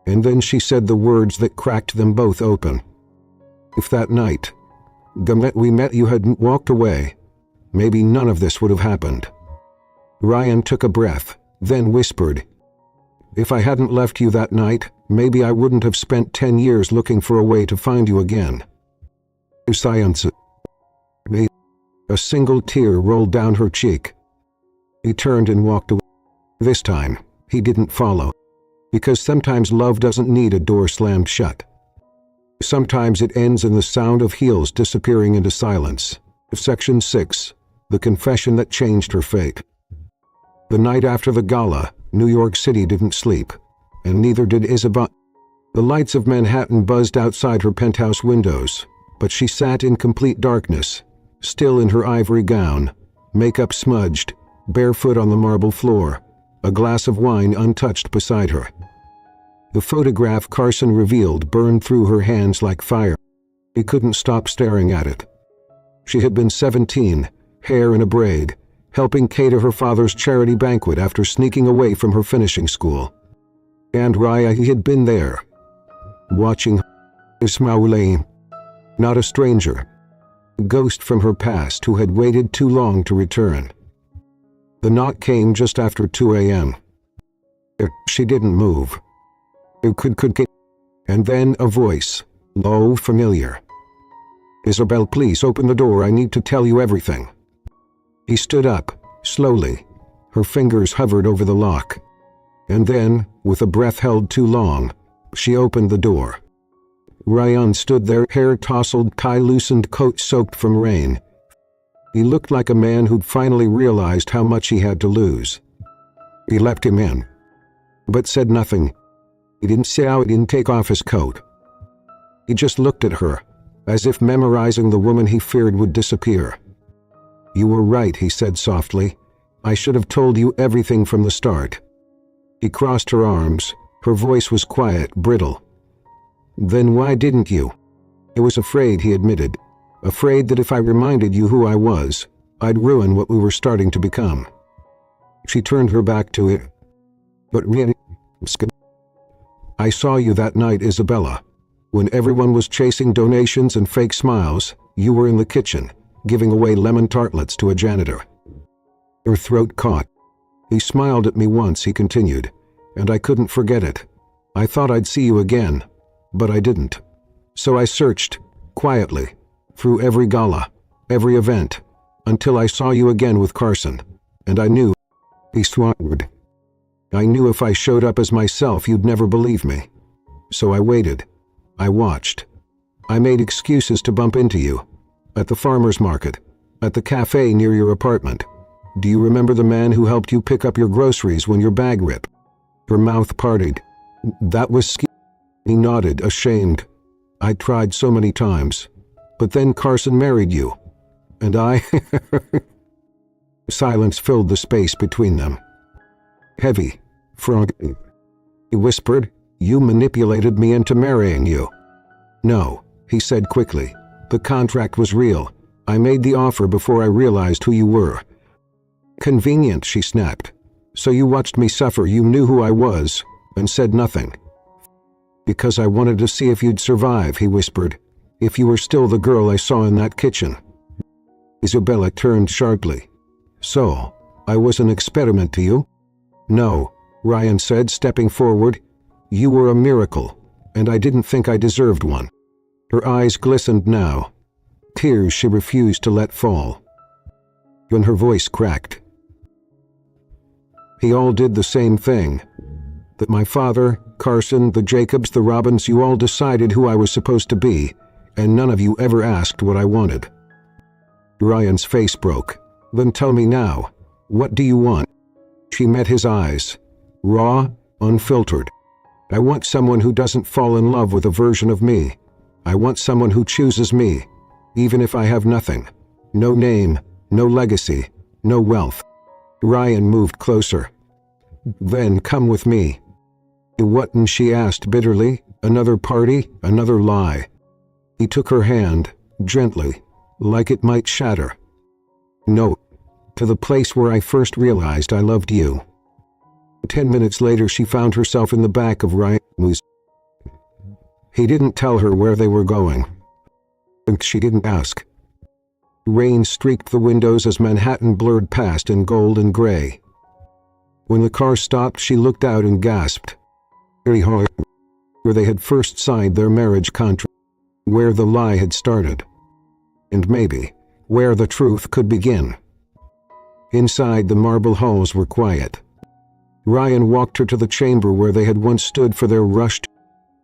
[SPEAKER 1] And then she said the words that cracked them both open. "If that night, the night we met, you hadn't walked away, maybe none of this would have happened." Ryan took a breath, then whispered, "If I hadn't left you that night, maybe I wouldn't have spent 10 years looking for a way to find you again." Silence. A single tear rolled down her cheek. He turned and walked away. This time, he didn't follow. Because sometimes love doesn't need a door slammed shut. Sometimes it ends in the sound of heels disappearing into silence. Section 6. The confession that changed her fate. The night after the gala, New York City didn't sleep, and neither did Isabella. The lights of Manhattan buzzed outside her penthouse windows, but she sat in complete darkness, still in her ivory gown, makeup smudged, barefoot on the marble floor, a glass of wine untouched beside her. The photograph Carson revealed burned through her hands like fire. He couldn't stop staring at it. She had been 17, hair in a braid, helping cater her father's charity banquet after sneaking away from her finishing school. And he had been there, watching Ismail, not a stranger, a ghost from her past who had waited too long to return. The knock came just after 2 a.m. She didn't move. And then a voice, low, familiar. "Isabel, please open the door. I need to tell you everything." He stood up, slowly. Her fingers hovered over the lock. And then, with a breath held too long, she opened the door. Ryan stood there, hair tousled, tie loosened, coat soaked from rain. He looked like a man who'd finally realized how much he had to lose. He let him in, but said nothing. He didn't say how, he didn't take off his coat. He just looked at her, as if memorizing the woman he feared would disappear. "You were right," he said softly. "I should have told you everything from the start." He crossed her arms. Her voice was quiet, brittle. "Then why didn't you?" "I was afraid," he admitted. "Afraid that if I reminded you who I was, I'd ruin what we were starting to become." She turned her back to it, But really, I saw you that night, Isabella. When everyone was chasing donations and fake smiles, you were in the kitchen, giving away lemon tartlets to a janitor. Her throat caught. He smiled at me once, he continued, and I couldn't forget it. I thought I'd see you again, but I didn't. So I searched, quietly, through every gala, every event, until I saw you again with Carson, and I knew, he swallowed. I knew if I showed up as myself you'd never believe me. So I waited. I watched. I made excuses to bump into you. At the farmer's market. At the cafe near your apartment. Do you remember the man who helped you pick up your groceries when your bag ripped? Her mouth parted. That was He nodded, ashamed. I tried so many times. But then Carson married you. And I... Silence filled the space between them. Heavy. Froggy. He whispered, "You manipulated me into marrying you." "No," he said quickly. "The contract was real. I made the offer before I realized who you were." "Convenient," she snapped. "So you watched me suffer, you knew who I was, and said nothing." "Because I wanted to see if you'd survive," he whispered. "If you were still the girl I saw in that kitchen." Isabella turned sharply. "So, I was an experiment to you?" "No," Ryan said, stepping forward. "You were a miracle, and I didn't think I deserved one." Her eyes glistened now. Tears she refused to let fall. When her voice cracked. "He all did the same thing. That my father, Carson, the Jacobs, the Robins, you all decided who I was supposed to be, and none of you ever asked what I wanted." Ryan's face broke. "Then tell me now, what do you want?" She met his eyes. Raw, unfiltered. "I want someone who doesn't fall in love with a version of me. I want someone who chooses me, even if I have nothing. No name, no legacy, no wealth." Ryan moved closer. "Then come with me." "What?" she asked bitterly. "Another party? Another lie?" He took her hand, gently, like it might shatter. "No. To the place where I first realized I loved you." 10 minutes later she found herself in the back of Ryan's. He didn't tell her where they were going. And she didn't ask. Rain streaked the windows as Manhattan blurred past in gold and gray. When the car stopped, she looked out and gasped. Where they had first signed their marriage contract. Where the lie had started. And maybe, where the truth could begin. Inside, the marble halls were quiet. Ryan walked her to the chamber where they had once stood for their rushed.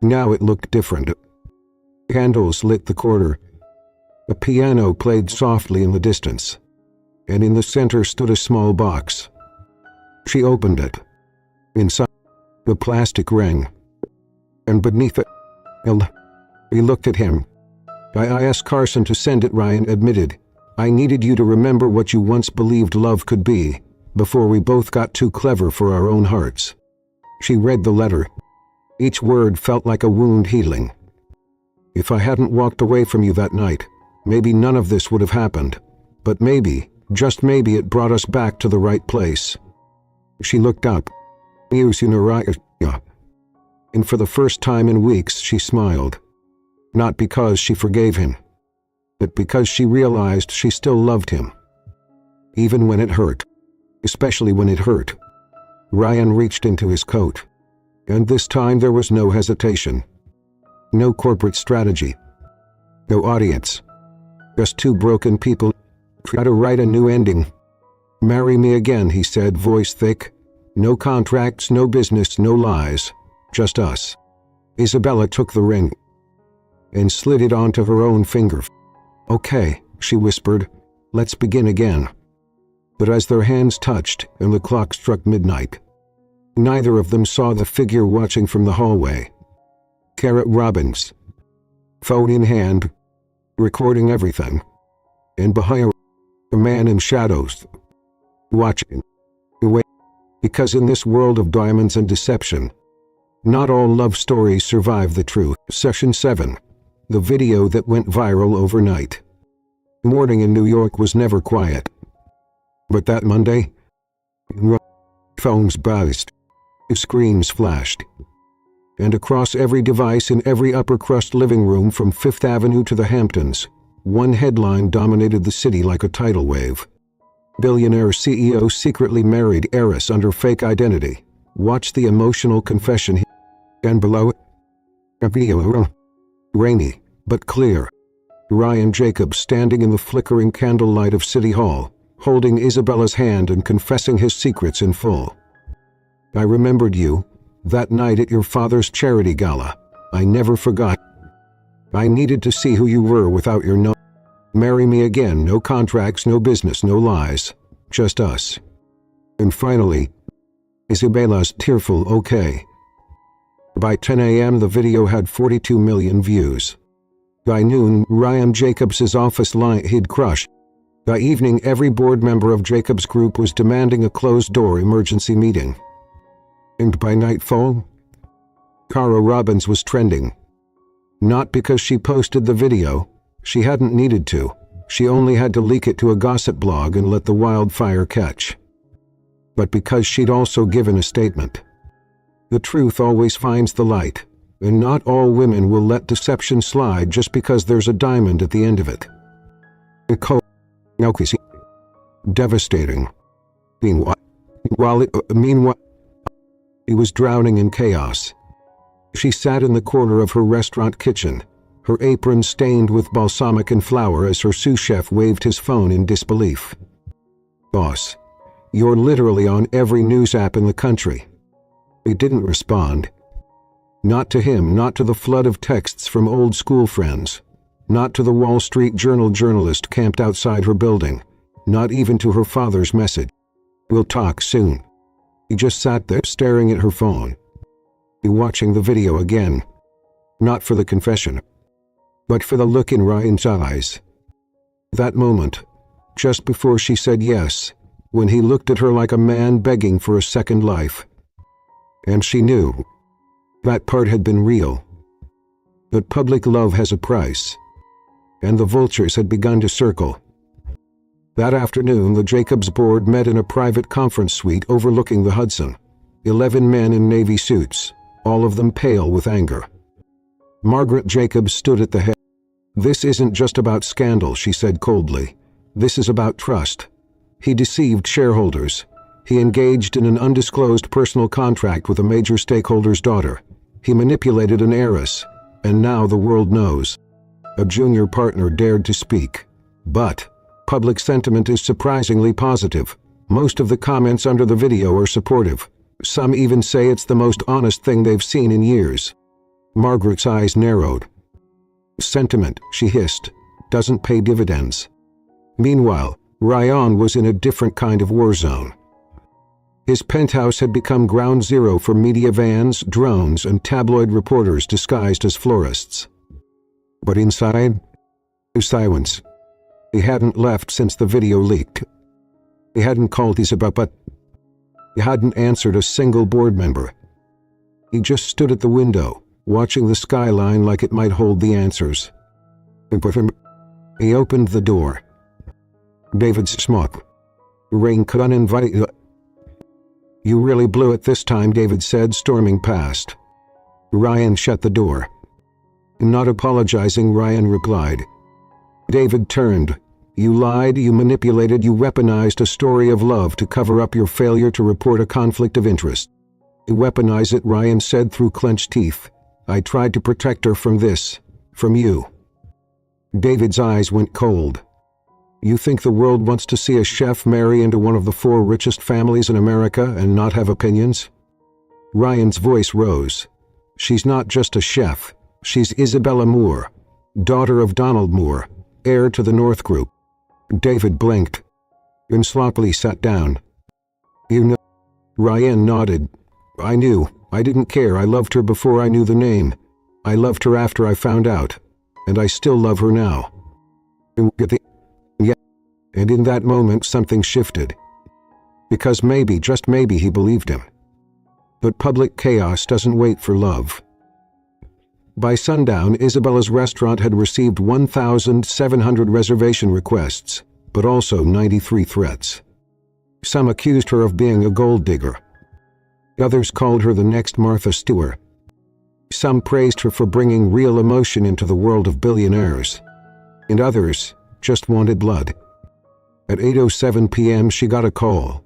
[SPEAKER 1] Now it looked different. Candles lit the corridor. A piano played softly in the distance. And in the center stood a small box. She opened it. Inside, the plastic rang. And beneath it, he looked at him. I asked Carson to send it," Ryan admitted. "I needed you to remember what you once believed love could be, before we both got too clever for our own hearts." She read the letter. Each word felt like a wound healing. "If I hadn't walked away from you that night, maybe none of this would have happened. But maybe, just maybe, it brought us back to the right place." She looked up. And for the first time in weeks she smiled. Not because she forgave him, but because she realized she still loved him. Even when it hurt. Especially when it hurt. Ryan reached into his coat. And this time there was no hesitation. No corporate strategy. No audience. Just two broken people try to write a new ending. "Marry me again," he said, voice thick. "No contracts, no business, no lies. Just us." Isabella took the ring and slid it onto her own finger. "Okay," she whispered. "Let's begin again." But as their hands touched and the clock struck midnight, neither of them saw the figure watching from the hallway. Carrot Robbins, phone in hand, recording everything. And behind her, a man in shadows, watching. Because in this world of diamonds and deception, not all love stories survive the truth. Session 7. The video that went viral overnight. Morning in New York was never quiet. But that Monday, phones buzzed. Screens flashed. And across every device in every upper-crust living room from Fifth Avenue to the Hamptons, one headline dominated the city like a tidal wave. Billionaire CEO secretly married heiress under fake identity. Watch the emotional confession. And below it, a video. Rainy, but clear. Ryan Jacobs standing in the flickering candlelight of City Hall, holding Isabella's hand and confessing his secrets in full. I remembered you, that night at your father's charity gala. I never forgot. I needed to see who you were without your no. Marry me again, no contracts, no business, no lies. Just us. And finally, Isabella's tearful okay. By 10 a.m. the video had 42 million views. By noon, Ryan Jacobs' office line he'd crushed. By evening, every board member of Jacobs' group was demanding a closed-door emergency meeting. And by nightfall, Cara Robbins was trending. Not because she posted the video. She hadn't needed to. She only had to leak it to a gossip blog and let the wildfire catch. But because she'd also given a statement. The truth always finds the light, and not all women will let deception slide just because there's a diamond at the end of it. Devastating. Meanwhile, he was drowning in chaos. She sat in the corner of her restaurant kitchen, her apron stained with balsamic and flour as her sous chef waved his phone in disbelief. Boss, you're literally on every news app in the country. He didn't respond. Not to him, not to the flood of texts from old school friends, not to the Wall Street Journal journalist camped outside her building, not even to her father's message. We'll talk soon. He just sat there staring at her phone. Watching the video again. Not for the confession, but for the look in Ryan's eyes. That moment, just before she said yes, when he looked at her like a man begging for a second life. And she knew. That part had been real. But public love has a price. And the vultures had begun to circle. That afternoon, the Jacobs board met in a private conference suite overlooking the Hudson. 11 men in navy suits, all of them pale with anger. Margaret Jacobs stood at the head. This isn't just about scandal, she said coldly. This is about trust. He deceived shareholders. He engaged in an undisclosed personal contract with a major stakeholder's daughter. He manipulated an heiress. And now the world knows. A junior partner dared to speak. But public sentiment is surprisingly positive. Most of the comments under the video are supportive. Some even say it's the most honest thing they've seen in years. Margaret's eyes narrowed. Sentiment, she hissed, doesn't pay dividends. Meanwhile, Ryan was in a different kind of war zone. His penthouse had become ground zero for media vans, drones, and tabloid reporters disguised as florists. But inside, silence. He hadn't left since the video leaked. He hadn't called Isabella, but he hadn't answered a single board member. He just stood at the window, watching the skyline like it might hold the answers. He opened the door. David's smoke. Rain could uninvite. You really blew it this time, David said, storming past. Ryan shut the door. Not apologizing, Ryan replied. David turned. You lied, you manipulated, you weaponized a story of love to cover up your failure to report a conflict of interest. You weaponize it, Ryan said through clenched teeth. I tried to protect her from this, from you. David's eyes went cold. You think the world wants to see a chef marry into one of the 4 richest families in America and not have opinions? Ryan's voice rose. She's not just a chef. She's Isabella Moore, daughter of Donald Moore, heir to the North Group. David blinked and sloppily sat down. You know? Ryan nodded. I knew. I didn't care. I loved her before I knew the name. I loved her after I found out. And I still love her now. And in that moment something shifted. Because maybe, just maybe, he believed him. But public chaos doesn't wait for love. By sundown, Isabella's restaurant had received 1,700 reservation requests, but also 93 threats. Some accused her of being a gold digger. Others called her the next Martha Stewart. Some praised her for bringing real emotion into the world of billionaires, and others just wanted blood. At 8:07 p.m. she got a call.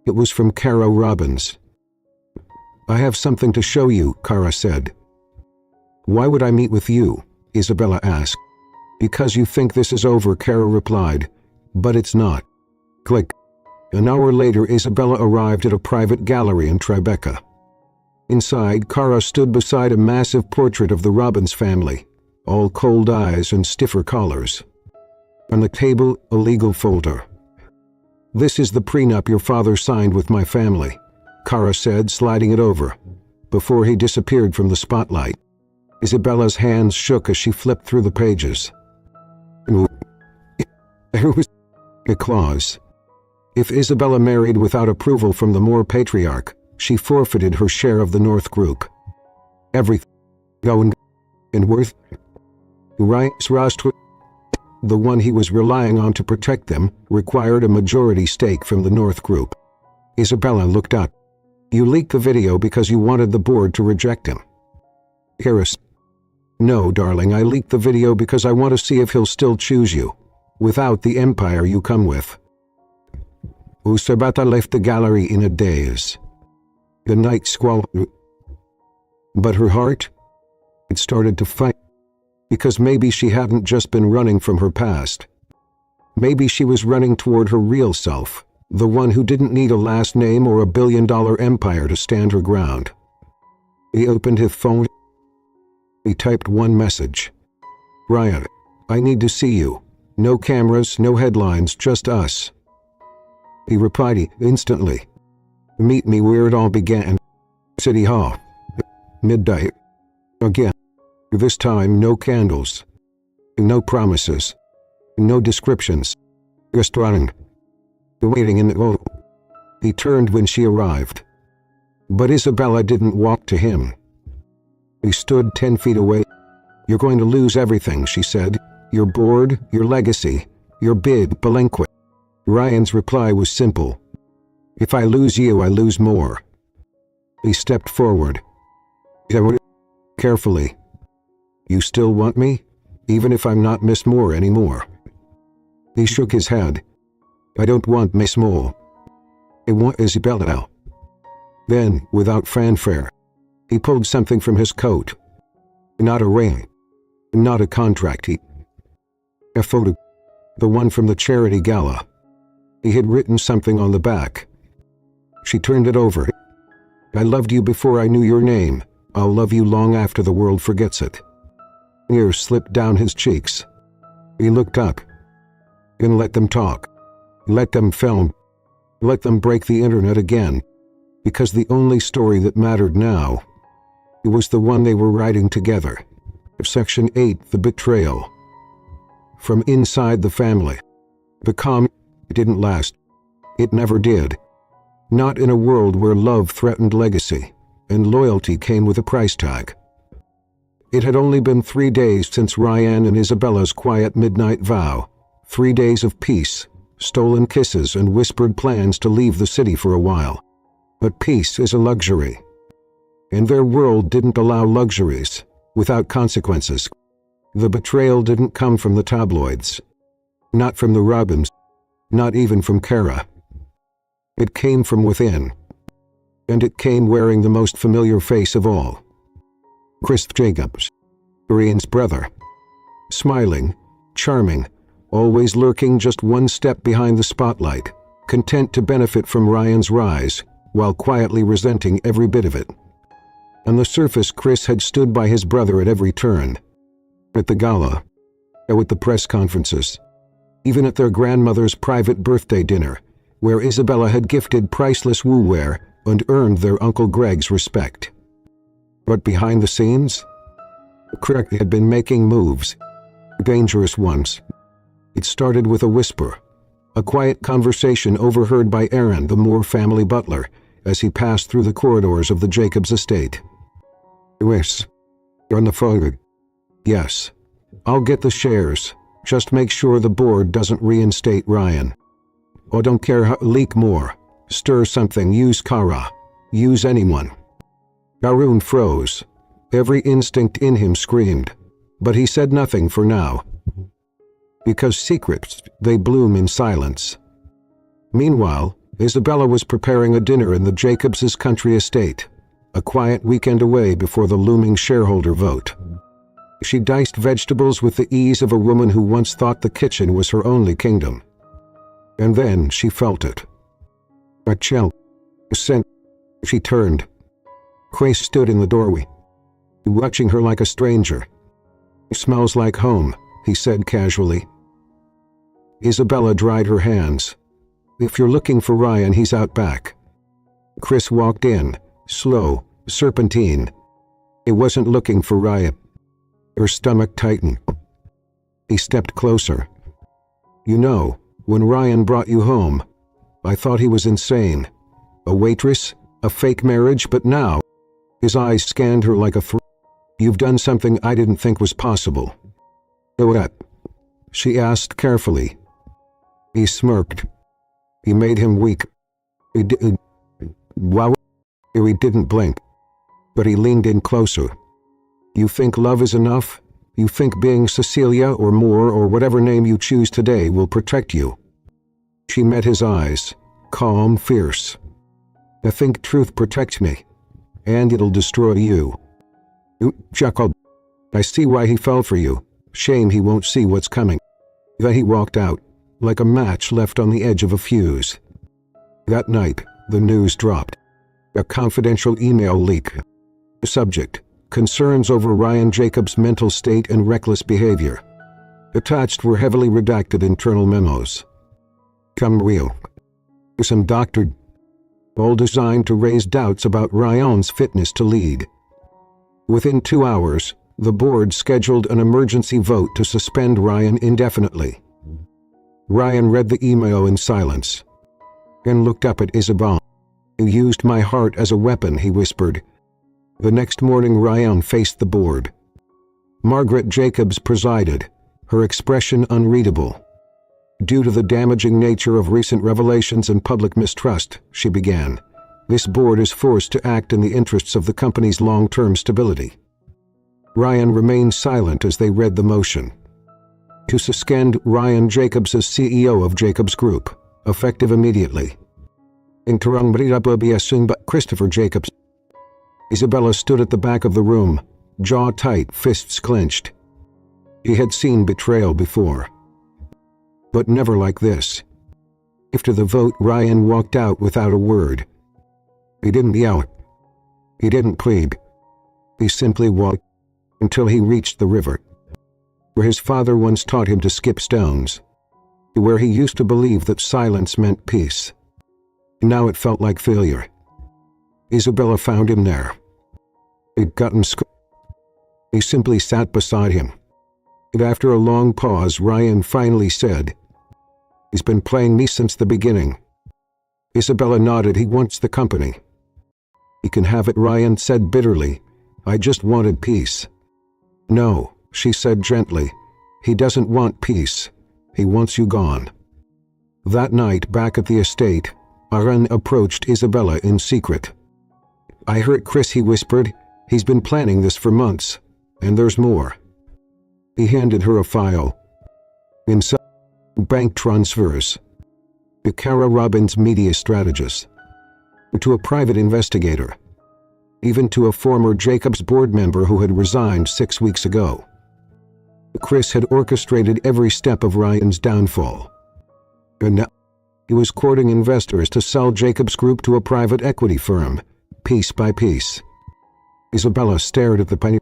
[SPEAKER 1] It was from Cara Robbins. "I have something to show you," Cara said. "Why would I meet with you?" Isabella asked. "Because you think this is over," Cara replied. "But it's not." Click. An hour later, Isabella arrived at a private gallery in Tribeca. Inside, Cara stood beside a massive portrait of the Robbins family, all cold eyes and stiffer collars. On the table, a legal folder. "This is the prenup your father signed with my family," Cara said, sliding it over, before he disappeared from the spotlight. Isabella's hands shook as she flipped through the pages. There was a clause. If Isabella married without approval from the Moore patriarch, she forfeited her share of the North Group. Everything, going and worth. Richest, the one he was relying on to protect them, required a majority stake from the North Group. Isabella looked up. "You leaked the video because you wanted the board to reject him." Heiress. "No, darling, I leaked the video because I want to see if he'll still choose you, without the empire you come with." Isabella left the gallery in a daze. The night squalled. But her heart? It started to fight. Because maybe she hadn't just been running from her past. Maybe she was running toward her real self, the one who didn't need a last name or a billion-dollar empire to stand her ground. He opened his phone. He typed one message. "Ryan, I need to see you. No cameras, no headlines, just us." He replied instantly. "Meet me where it all began. City Hall. Midnight. Again. This time, no candles. No promises. No descriptions. Just running. Waiting in the hall." He turned when she arrived. But Isabella didn't walk to him. He stood 10 feet away. "You're going to lose everything," she said. "Your board, your legacy, your bid, Belenquist." Ryan's reply was simple. "If I lose you, I lose more." He stepped forward. Carefully. "You still want me? Even if I'm not Miss Moore anymore?" He shook his head. "I don't want Miss Moore. I want Isabella now." Then, without fanfare, he pulled something from his coat. Not a ring. Not a contract. A photo. The one from the charity gala. He had written something on the back. She turned it over. "I loved you before I knew your name. I'll love you long after the world forgets it." Tears slipped down his cheeks. He looked up. And let them talk. Let them film. Let them break the internet again. Because the only story that mattered now, it was the one they were writing together. Section 8, The Betrayal. From inside the family. The calm didn't last. It never did. Not in a world where love threatened legacy, and loyalty came with a price tag. It had only been 3 days since Ryan and Isabella's quiet midnight vow. 3 days of peace, stolen kisses, and whispered plans to leave the city for a while. But peace is a luxury. And their world didn't allow luxuries, without consequences. The betrayal didn't come from the tabloids. Not from the Robbins. Not even from Cara. It came from within. And it came wearing the most familiar face of all. Chris Jacobs, Ryan's brother. Smiling, charming, always lurking just one step behind the spotlight, content to benefit from Ryan's rise, while quietly resenting every bit of it. On the surface, Chris had stood by his brother at every turn. At the gala, at the press conferences, even at their grandmother's private birthday dinner, where Isabella had gifted priceless woolwear and earned their Uncle Greg's respect. But behind the scenes, Craig had been making moves, dangerous ones. It started with a whisper, a quiet conversation overheard by Aaron, the Moore family butler, as he passed through the corridors of the Jacobs estate. "Yes, on the phone." "Yes, I'll get the shares. Just make sure the board doesn't reinstate Ryan. Or don't care how, leak more, stir something, use Cara. use anyone. Arun froze. Every instinct in him screamed, but he said nothing for now. Because secrets, they bloom in silence. Meanwhile, Isabella was preparing a dinner in the Jacobs' country estate, a quiet weekend away before the looming shareholder vote. She diced vegetables with the ease of a woman who once thought the kitchen was her only kingdom. And then she felt it. A chill. She turned. Quay stood in the doorway, watching her like a stranger. "Smells like home," he said casually. Isabella dried her hands. "If you're looking for Ryan, he's out back." Chris walked in, slow, serpentine. He wasn't looking for Ryan. Her stomach tightened. He stepped closer. "You know, when Ryan brought you home, I thought he was insane. A waitress, a fake marriage, but now..." His eyes scanned her like a "You've done something I didn't think was possible." "What?" she asked carefully. He smirked. He made him weak. He didn't blink, but he leaned in closer. "You think love is enough? You think being Cecilia or Moore or whatever name you choose today will protect you?" She met his eyes, calm, fierce. "I think truth protects me, and it'll destroy you." He chuckled. "I see why he fell for you. Shame he won't see what's coming." Then he walked out, like a match left on the edge of a fuse. That night, the news dropped. A confidential email leak. Subject: concerns over Ryan Jacobs' mental state and reckless behavior. Attached were heavily redacted internal memos. Come real. Some doctored. All designed to raise doubts about Ryan's fitness to lead. Within 2 hours, the board scheduled an emergency vote to suspend Ryan indefinitely. Ryan read the email in silence, and looked up at Isabella. "You used my heart as a weapon," he whispered. The next morning Ryan faced the board. Margaret Jacobs presided, her expression unreadable. "Due to the damaging nature of recent revelations and public mistrust," she began, "this board is forced to act in the interests of the company's long-term stability." Ryan remained silent as they read the motion. To suspend Ryan Jacobs as CEO of Jacobs Group, effective immediately. Interim Christopher Jacobs. Isabella stood at the back of the room, jaw tight, fists clenched. He had seen betrayal before, but never like this. After the vote, Ryan walked out without a word. He didn't yell. He didn't plead. He simply walked until he reached the river, where his father once taught him to skip stones, where he used to believe that silence meant peace. Now it felt like failure. Isabella found him there. He'd gotten He simply sat beside him. And after a long pause, Ryan finally said, "He's been playing me since the beginning." Isabella nodded. "He wants the company." "He can have it," Ryan said bitterly. "I just wanted peace." "No," she said gently. "He doesn't want peace. He wants you gone." That night, back at the estate, Arun approached Isabella in secret. "I heard Chris," he whispered. "He's been planning this for months, and there's more." He handed her a file. Inside, bank transfers. To Kara Robbins, media strategist. To a private investigator. Even to a former Jacobs board member who had resigned 6 weeks ago. Chris had orchestrated every step of Ryan's downfall. And now he was courting investors to sell Jacobs Group to a private equity firm, piece by piece. Isabella stared at the penny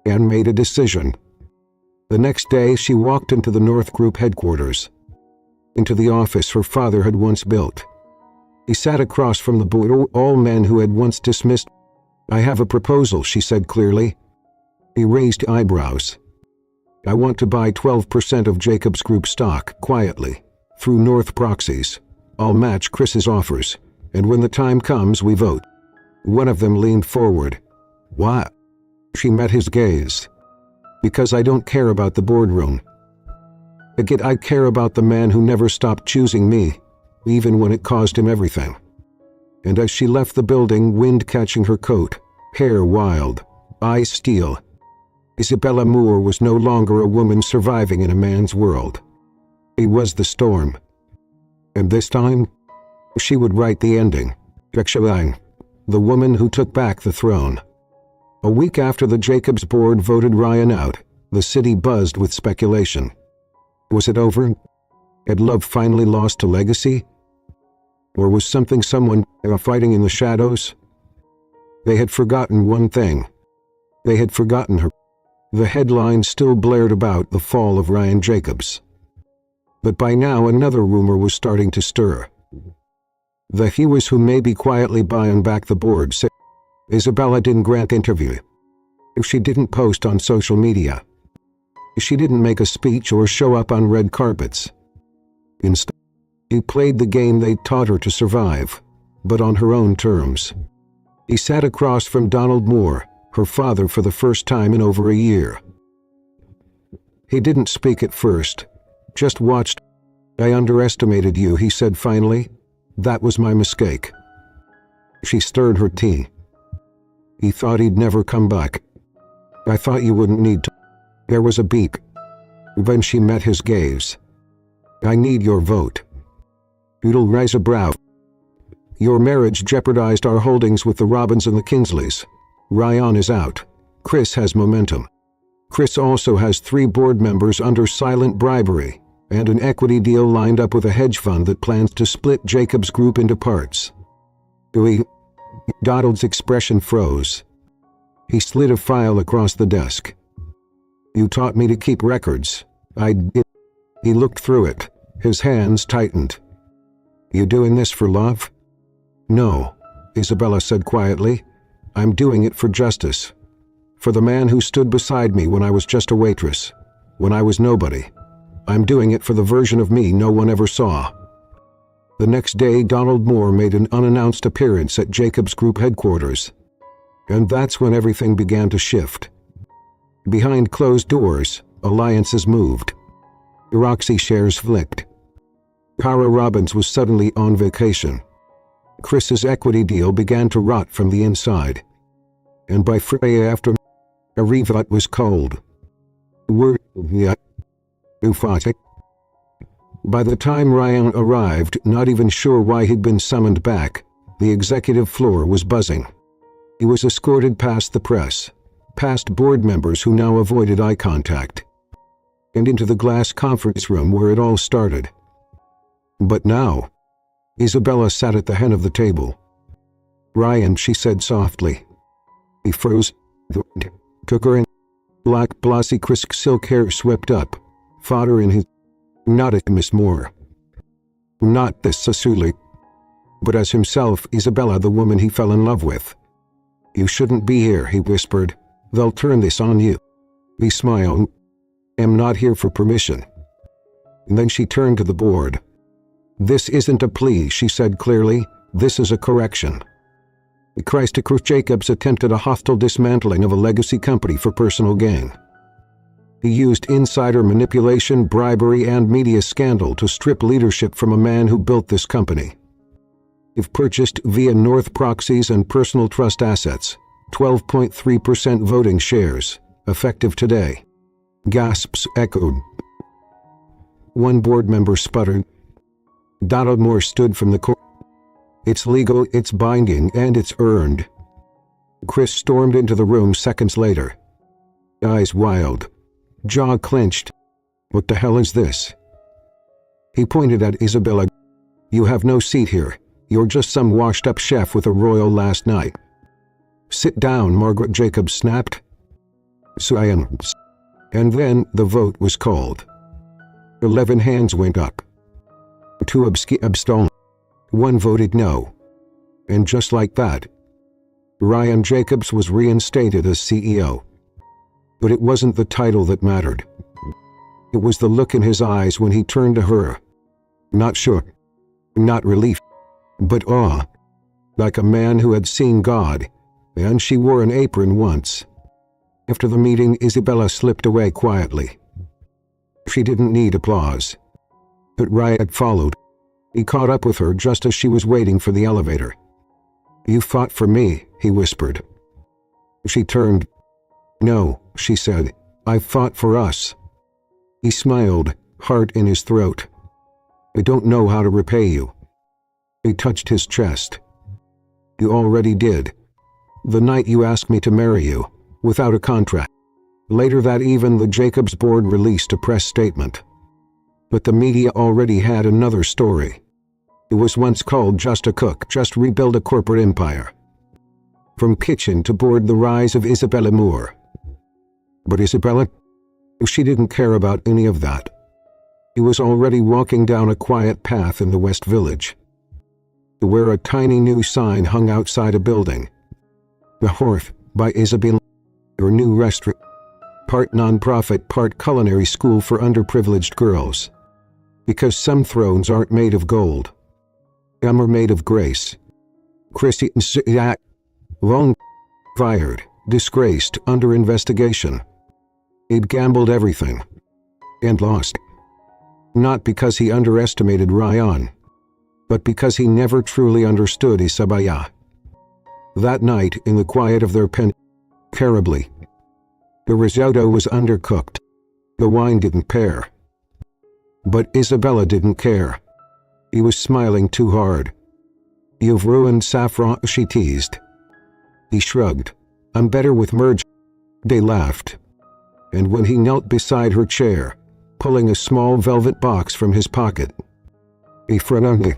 [SPEAKER 1] and made a decision. The next day she walked into the North Group headquarters, into the office her father had once built. He sat across from the board, all men who had once dismissed. "I have a proposal," she said clearly. He raised eyebrows. "I want to buy 12% of Jacobs Group stock, quietly, through North proxies. I'll match Chris's offers, and when the time comes, we vote." One of them leaned forward. "What?" She met his gaze. "Because I don't care about the boardroom. I care about the man who never stopped choosing me, even when it cost him everything." and as she left the building, wind catching her coat, hair wild, eyes steel, Isabella Moore was no longer a woman surviving in a man's world. He was the storm. And this time, she would write the ending. Betrayal, the woman who took back the throne. A week after the Jacobs board voted Ryan out, the city buzzed with speculation. Was it over? Had love finally lost to legacy? Or was someone fighting in the shadows? They had forgotten one thing. They had forgotten her. The headlines still blared about the fall of Ryan Jacobs. But by now another rumor was starting to stir. The Heiress who may be quietly buying back the board said Isabella didn't grant interview. She didn't post on social media. She didn't make a speech or show up on red carpets. Instead, she played the game they taught her to survive, but on her own terms. He sat across from Donald Moore, her father, for the first time in over a year. He didn't speak at first, just watched. I underestimated you, he said finally. That was my mistake. She stirred her tea. He thought he'd never come back. I thought you wouldn't need to. There was a beep. Then she met his gaze. I need your vote. You'll raise a brow. Your marriage jeopardized our holdings with the Robins and the Kingsleys. Ryan is out. Chris has momentum. Chris also has 3 board members under silent bribery, and an equity deal lined up with a hedge fund that plans to split Jacobs Group into parts. Donald's expression froze. He slid a file across the desk. You taught me to keep records. I did. He looked through it. His hands tightened. You doing this for love? No, Isabella said quietly. I'm doing it for justice. For the man who stood beside me when I was just a waitress, when I was nobody. I'm doing it for the version of me no one ever saw. The next day, Donald Moore made an unannounced appearance at Jacobs Group headquarters. And that's when everything began to shift. Behind closed doors, alliances moved. Roxy shares flipped. Cara Robbins was suddenly on vacation. Chris's equity deal began to rot from the inside. And by Friday after, Arrivat was cold. By the time Ryan arrived, not even sure why he'd been summoned back, the executive floor was buzzing. He was escorted past the press, past board members who now avoided eye contact, and into the glass conference room where it all started. But now, Isabella sat at the head of the table. Ryan, she said softly. He froze, took her in. Black, glossy, crisp silk hair swept up, fodder in his. Not at Miss Moore. Not this Sasuli. But as himself, Isabella, the woman he fell in love with. You shouldn't be here, he whispered. They'll turn this on you. He smiled. I'm not here for permission. And then she turned to the board. This isn't a plea, she said clearly. This is a correction. Christopher Jacobs attempted a hostile dismantling of a legacy company for personal gain. He used insider manipulation, bribery, and media scandal to strip leadership from a man who built this company. If purchased via North proxies and personal trust assets, 12.3% voting shares, effective today. Gasps echoed. One board member sputtered. Donald Moore stood from the court. It's legal, it's binding, and it's earned. Chris stormed into the room seconds later. Eyes wild. Jaw clenched. What the hell is this? He pointed at Isabella. You have no seat here. You're just some washed-up chef with a royal last night. Sit down, Margaret Jacobs snapped. Silence. And then the vote was called. 11 hands went up. 2 abstained. 1 voted no. And just like that, Ryan Jacobs was reinstated as CEO. But it wasn't the title that mattered. It was the look in his eyes when he turned to her. Not shock, not relief, but awe. Like a man who had seen God, and she wore an apron once. After the meeting, Isabella slipped away quietly. She didn't need applause. But Ryan had followed. He caught up with her just as she was waiting for the elevator. You fought for me, he whispered. She turned. No, she said. I fought for us. He smiled, heart in his throat. I don't know how to repay you. He touched his chest. You already did. The night you asked me to marry you, without a contract. Later that evening, the Jacobs board released a press statement. But the media already had another story. It was once called Just a Cook, Just Rebuild a Corporate Empire. From kitchen to board, the rise of Isabella Moore. But Isabella? She didn't care about any of that. He was already walking down a quiet path in the West Village, where a tiny new sign hung outside a building. The Hearth, by Isabella, her new restaurant, part non-profit, part culinary school for underprivileged girls. Because some thrones aren't made of gold. Some are made of grace. Chrissy long fired, disgraced, under investigation. He'd gambled everything. And lost. Not because he underestimated Ryan, but because he never truly understood Isabella. That night, in the quiet of their pen, terribly. The risotto was undercooked. The wine didn't pair. But Isabella didn't care. He was smiling too hard. You've ruined saffron, she teased. He shrugged. I'm better with merge. They laughed. And when he knelt beside her chair, pulling a small velvet box from his pocket, he frowned.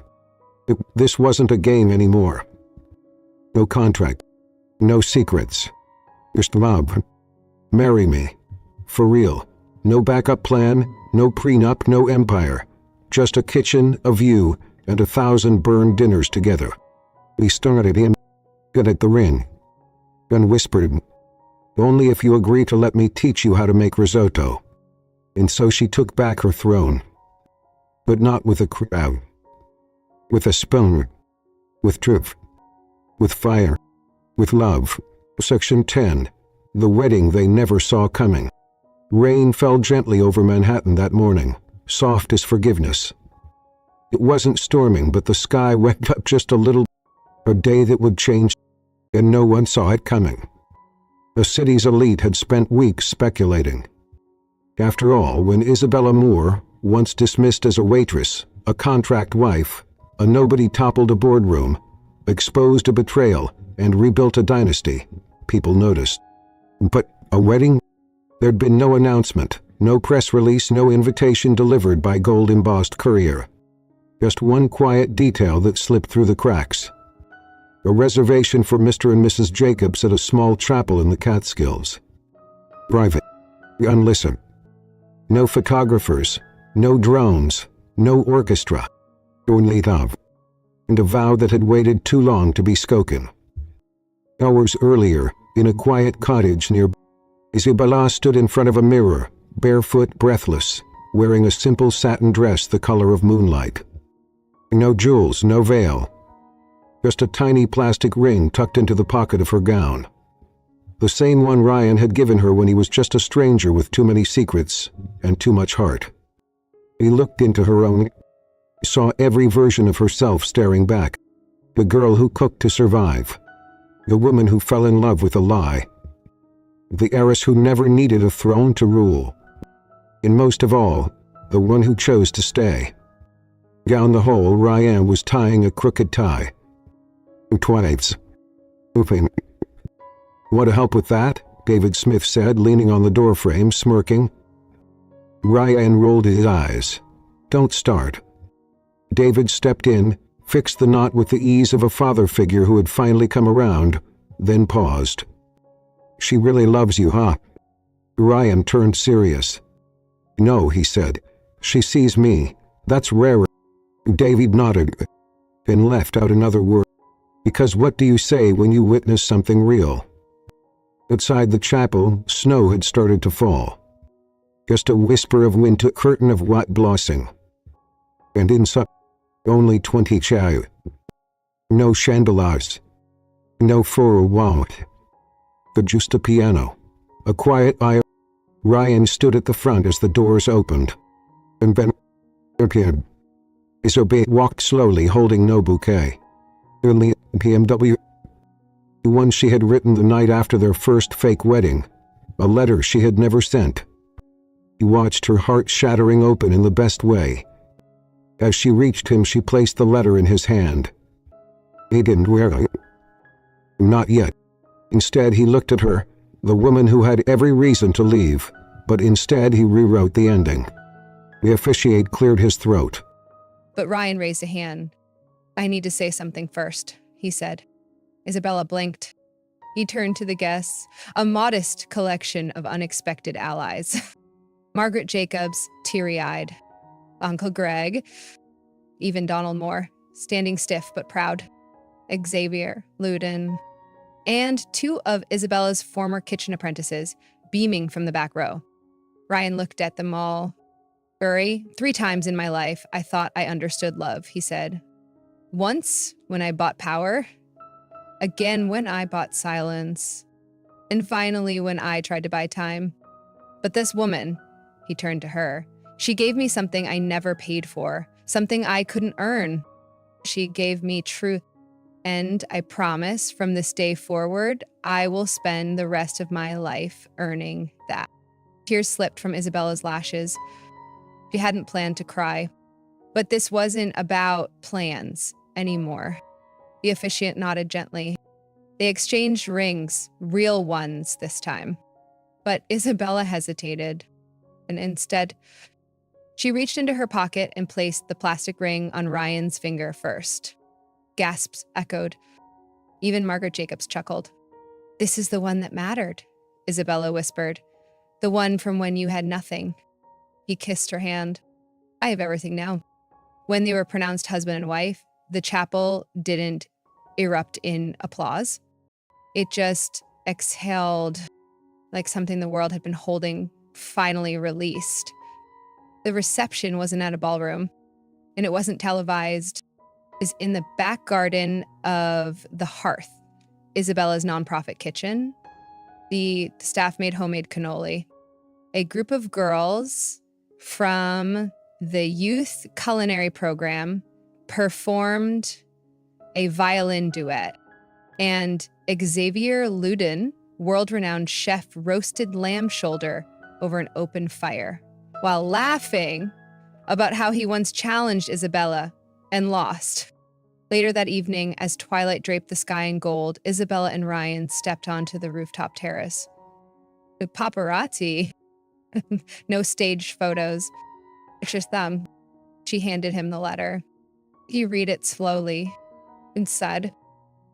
[SPEAKER 1] This wasn't a game anymore. No contract. No secrets. Just love. Marry me. For real. No backup plan, no prenup, no empire. Just a kitchen, a view, and 1,000 burned dinners together. We started him at the ring, and whispered, only if you agree to let me teach you how to make risotto. And so she took back her throne. But not with a crowd. With a spoon. With truth. With fire. With love. Section 10. The wedding they never saw coming. Rain fell gently over Manhattan that morning, soft as forgiveness. It wasn't storming, but the sky went up just a little. A day that would change, and no one saw it coming. The city's elite had spent weeks speculating. After all, when Isabella Moore, once dismissed as a waitress, a contract wife, a nobody, toppled a boardroom, exposed a betrayal, and rebuilt a dynasty, people noticed. But a wedding? There'd been no announcement, no press release, no invitation delivered by gold-embossed courier. Just one quiet detail that slipped through the cracks. A reservation for Mr. and Mrs. Jacobs at a small chapel in the Catskills. Private. Unlistened. No photographers, no drones, no orchestra. Only love. And a vow that had waited too long to be spoken. Hours earlier, in a quiet cottage near, Isabella stood in front of a mirror, barefoot, breathless, wearing a simple satin dress the color of moonlight. No jewels, no veil. Just a tiny plastic ring tucked into the pocket of her gown. The same one Ryan had given her when he was just a stranger with too many secrets and too much heart. He looked into her own, saw every version of herself staring back. The girl who cooked to survive. The woman who fell in love with a lie. The heiress who never needed a throne to rule. And most of all, the one who chose to stay. Down the hall, Ryan was tying a crooked tie. Twice. Want to help with that? David Smith said, leaning on the doorframe, smirking. Ryan rolled his eyes. Don't start. David stepped in, fixed the knot with the ease of a father figure who had finally come around, then paused. She really loves you, huh? Ryan turned serious. No, he said. She sees me. That's rare. David nodded, then left out another word. Because what do you say when you witness something real? Outside the chapel, snow had started to fall. Just a whisper of wind, a curtain of white blossoming. And inside, only 20 chai. No chandeliers. No floral walk. But just a piano. A quiet eye. Ryan stood at the front as the doors opened. And then appeared. Isabella walked slowly, holding no bouquet. Early BMW. The one she had written the night after their first fake wedding, a letter she had never sent. He watched her heart shattering open in the best way. As she reached him, she placed the letter in his hand. He didn't wear it. Not yet. Instead, he looked at her, the woman who had every reason to leave, but instead he rewrote the ending. The officiant cleared his throat.
[SPEAKER 2] But Ryan raised a hand. "I need to say something first," he said. Isabella blinked. He turned to the guests, a modest collection of unexpected allies. Margaret Jacobs, teary-eyed. Uncle Greg, even Donald Moore, standing stiff but proud. Xavier, Loudon, and two of Isabella's former kitchen apprentices, beaming from the back row. Ryan looked at them all. "Uri, 3 times in my life, I thought I understood love," he said. "Once, when I bought power. Again, when I bought silence. And finally, when I tried to buy time. But this woman," he turned to her, "she gave me something I never paid for, something I couldn't earn. She gave me truth. And I promise, from this day forward, I will spend the rest of my life earning that." Tears slipped from Isabella's lashes. She hadn't planned to cry. But this wasn't about plans anymore. The officiant nodded gently. They exchanged rings, real ones this time. But Isabella hesitated, and instead, she reached into her pocket and placed the plastic ring on Ryan's finger first. Gasps echoed. Even Margaret Jacobs chuckled. "This is the one that mattered," Isabella whispered. "The one from when you had nothing." He kissed her hand. "I have everything now." When they were pronounced husband and wife, the chapel didn't erupt in applause. It just exhaled like something the world had been holding finally released. The reception wasn't at a ballroom, and it wasn't televised. It was in the back garden of the Hearth, Isabella's nonprofit kitchen. The staff made homemade cannoli. A group of girls from the youth culinary program performed a violin duet, and Xavier Loudon, world-renowned chef, roasted lamb shoulder over an open fire, while laughing about how he once challenged Isabella and lost. Later that evening, as twilight draped the sky in gold, Isabella and Ryan stepped onto the rooftop terrace. With paparazzi, no staged photos, it's just them. She handed him the letter. He read it slowly and said,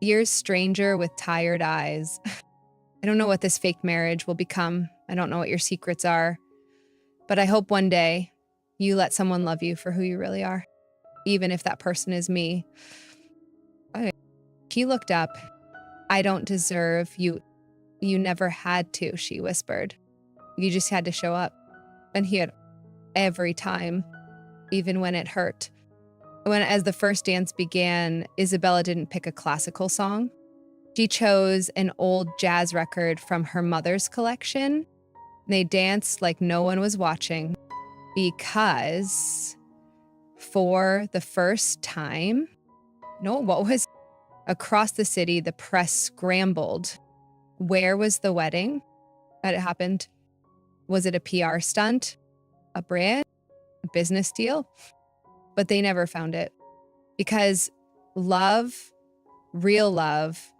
[SPEAKER 2] "Dear stranger with tired eyes, I don't know what this fake marriage will become. I don't know what your secrets are. But I hope one day you let someone love you for who you really are, even if that person is me." He looked up. "I don't deserve you. You never had to," she whispered. "You just had to show up." And he had every time, even when it hurt. As the first dance began, Isabella didn't pick a classical song. She chose an old jazz record from her mother's collection. They danced like no one was watching, because for the first time, across the city, the press scrambled. Where was the wedding that it happened? Was it a PR stunt? A brand? A business deal? But they never found it, because love, real love,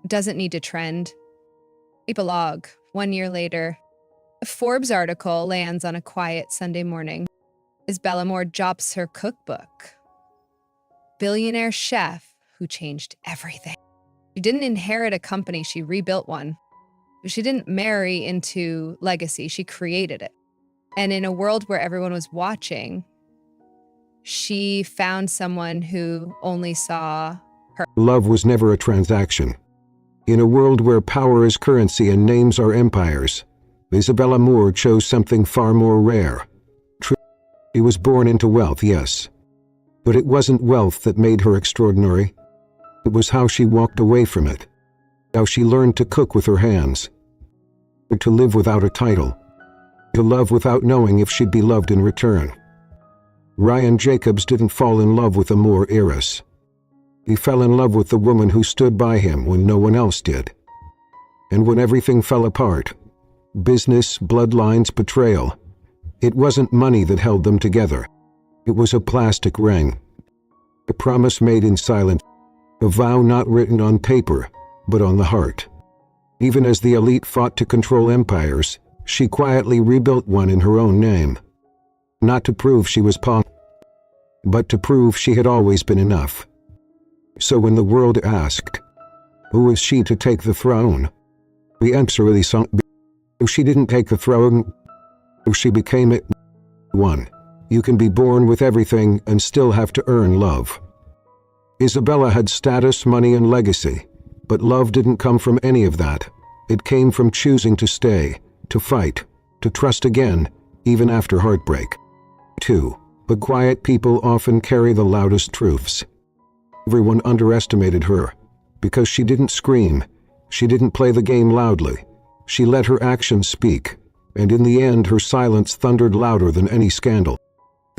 [SPEAKER 2] doesn't need to trend. Epilogue. 1 year later, a Forbes article lands on a quiet Sunday morning. Isabella Moore drops her cookbook. Billionaire chef who changed everything. She didn't inherit a company, she rebuilt one. She didn't marry into legacy, she created it. And in a world where everyone was watching, she found someone who only saw her.
[SPEAKER 1] Love was never a transaction. In a world where power is currency and names are empires, Isabella Moore chose something far more rare. True, she was born into wealth, yes. But it wasn't wealth that made her extraordinary. It was how she walked away from it. How she learned to cook with her hands. To live without a title. To love without knowing if she'd be loved in return. Ryan Jacobs didn't fall in love with a Moore heiress. He fell in love with the woman who stood by him when no one else did. And when everything fell apart, business, bloodlines, betrayal, it wasn't money that held them together. It was a plastic ring. A promise made in silence, a vow not written on paper, but on the heart. Even as the elite fought to control empires, she quietly rebuilt one in her own name. Not to prove she was but to prove she had always been enough. So when the world asked, who is she to take the throne? The answer really sunk. She didn't take the throne, she became it. 1. You can be born with everything and still have to earn love. Isabella had status, money, and legacy, but love didn't come from any of that. It came from choosing to stay, to fight, to trust again, even after heartbreak. 2. The quiet people often carry the loudest truths. Everyone underestimated her, because she didn't scream, she didn't play the game loudly, she let her actions speak, and in the end her silence thundered louder than any scandal.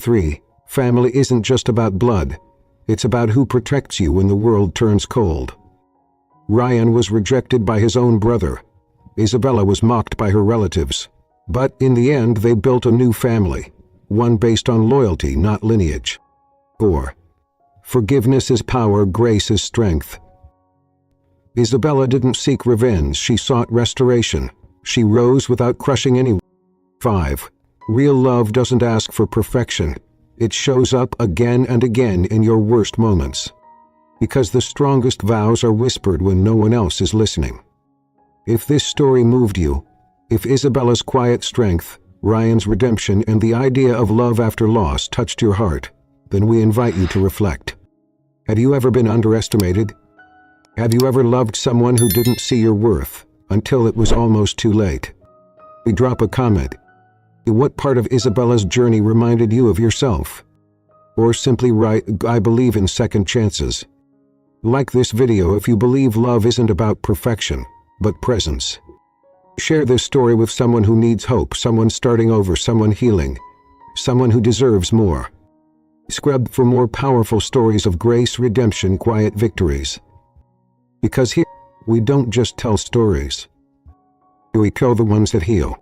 [SPEAKER 1] 3. Family isn't just about blood, it's about who protects you when the world turns cold. Ryan was rejected by his own brother. Isabella was mocked by her relatives. But in the end they built a new family, one based on loyalty, not lineage. 4. Forgiveness is power, grace is strength. Isabella didn't seek revenge, she sought restoration. She rose without crushing anyone. 5. Real love doesn't ask for perfection. It shows up again and again in your worst moments. Because the strongest vows are whispered when no one else is listening. If this story moved you, if Isabella's quiet strength, Ryan's redemption, and the idea of love after loss touched your heart, then we invite you to reflect. Have you ever been underestimated? Have you ever loved someone who didn't see your worth until it was almost too late? We drop a comment. What part of Isabella's journey reminded you of yourself? Or simply write, I believe in second chances. Like this video if you believe love isn't about perfection, but presence. Share this story with someone who needs hope, someone starting over, someone healing, someone who deserves more. Scrub for more powerful stories of grace, redemption, quiet victories. Because here, we don't just tell stories. We tell the ones that heal.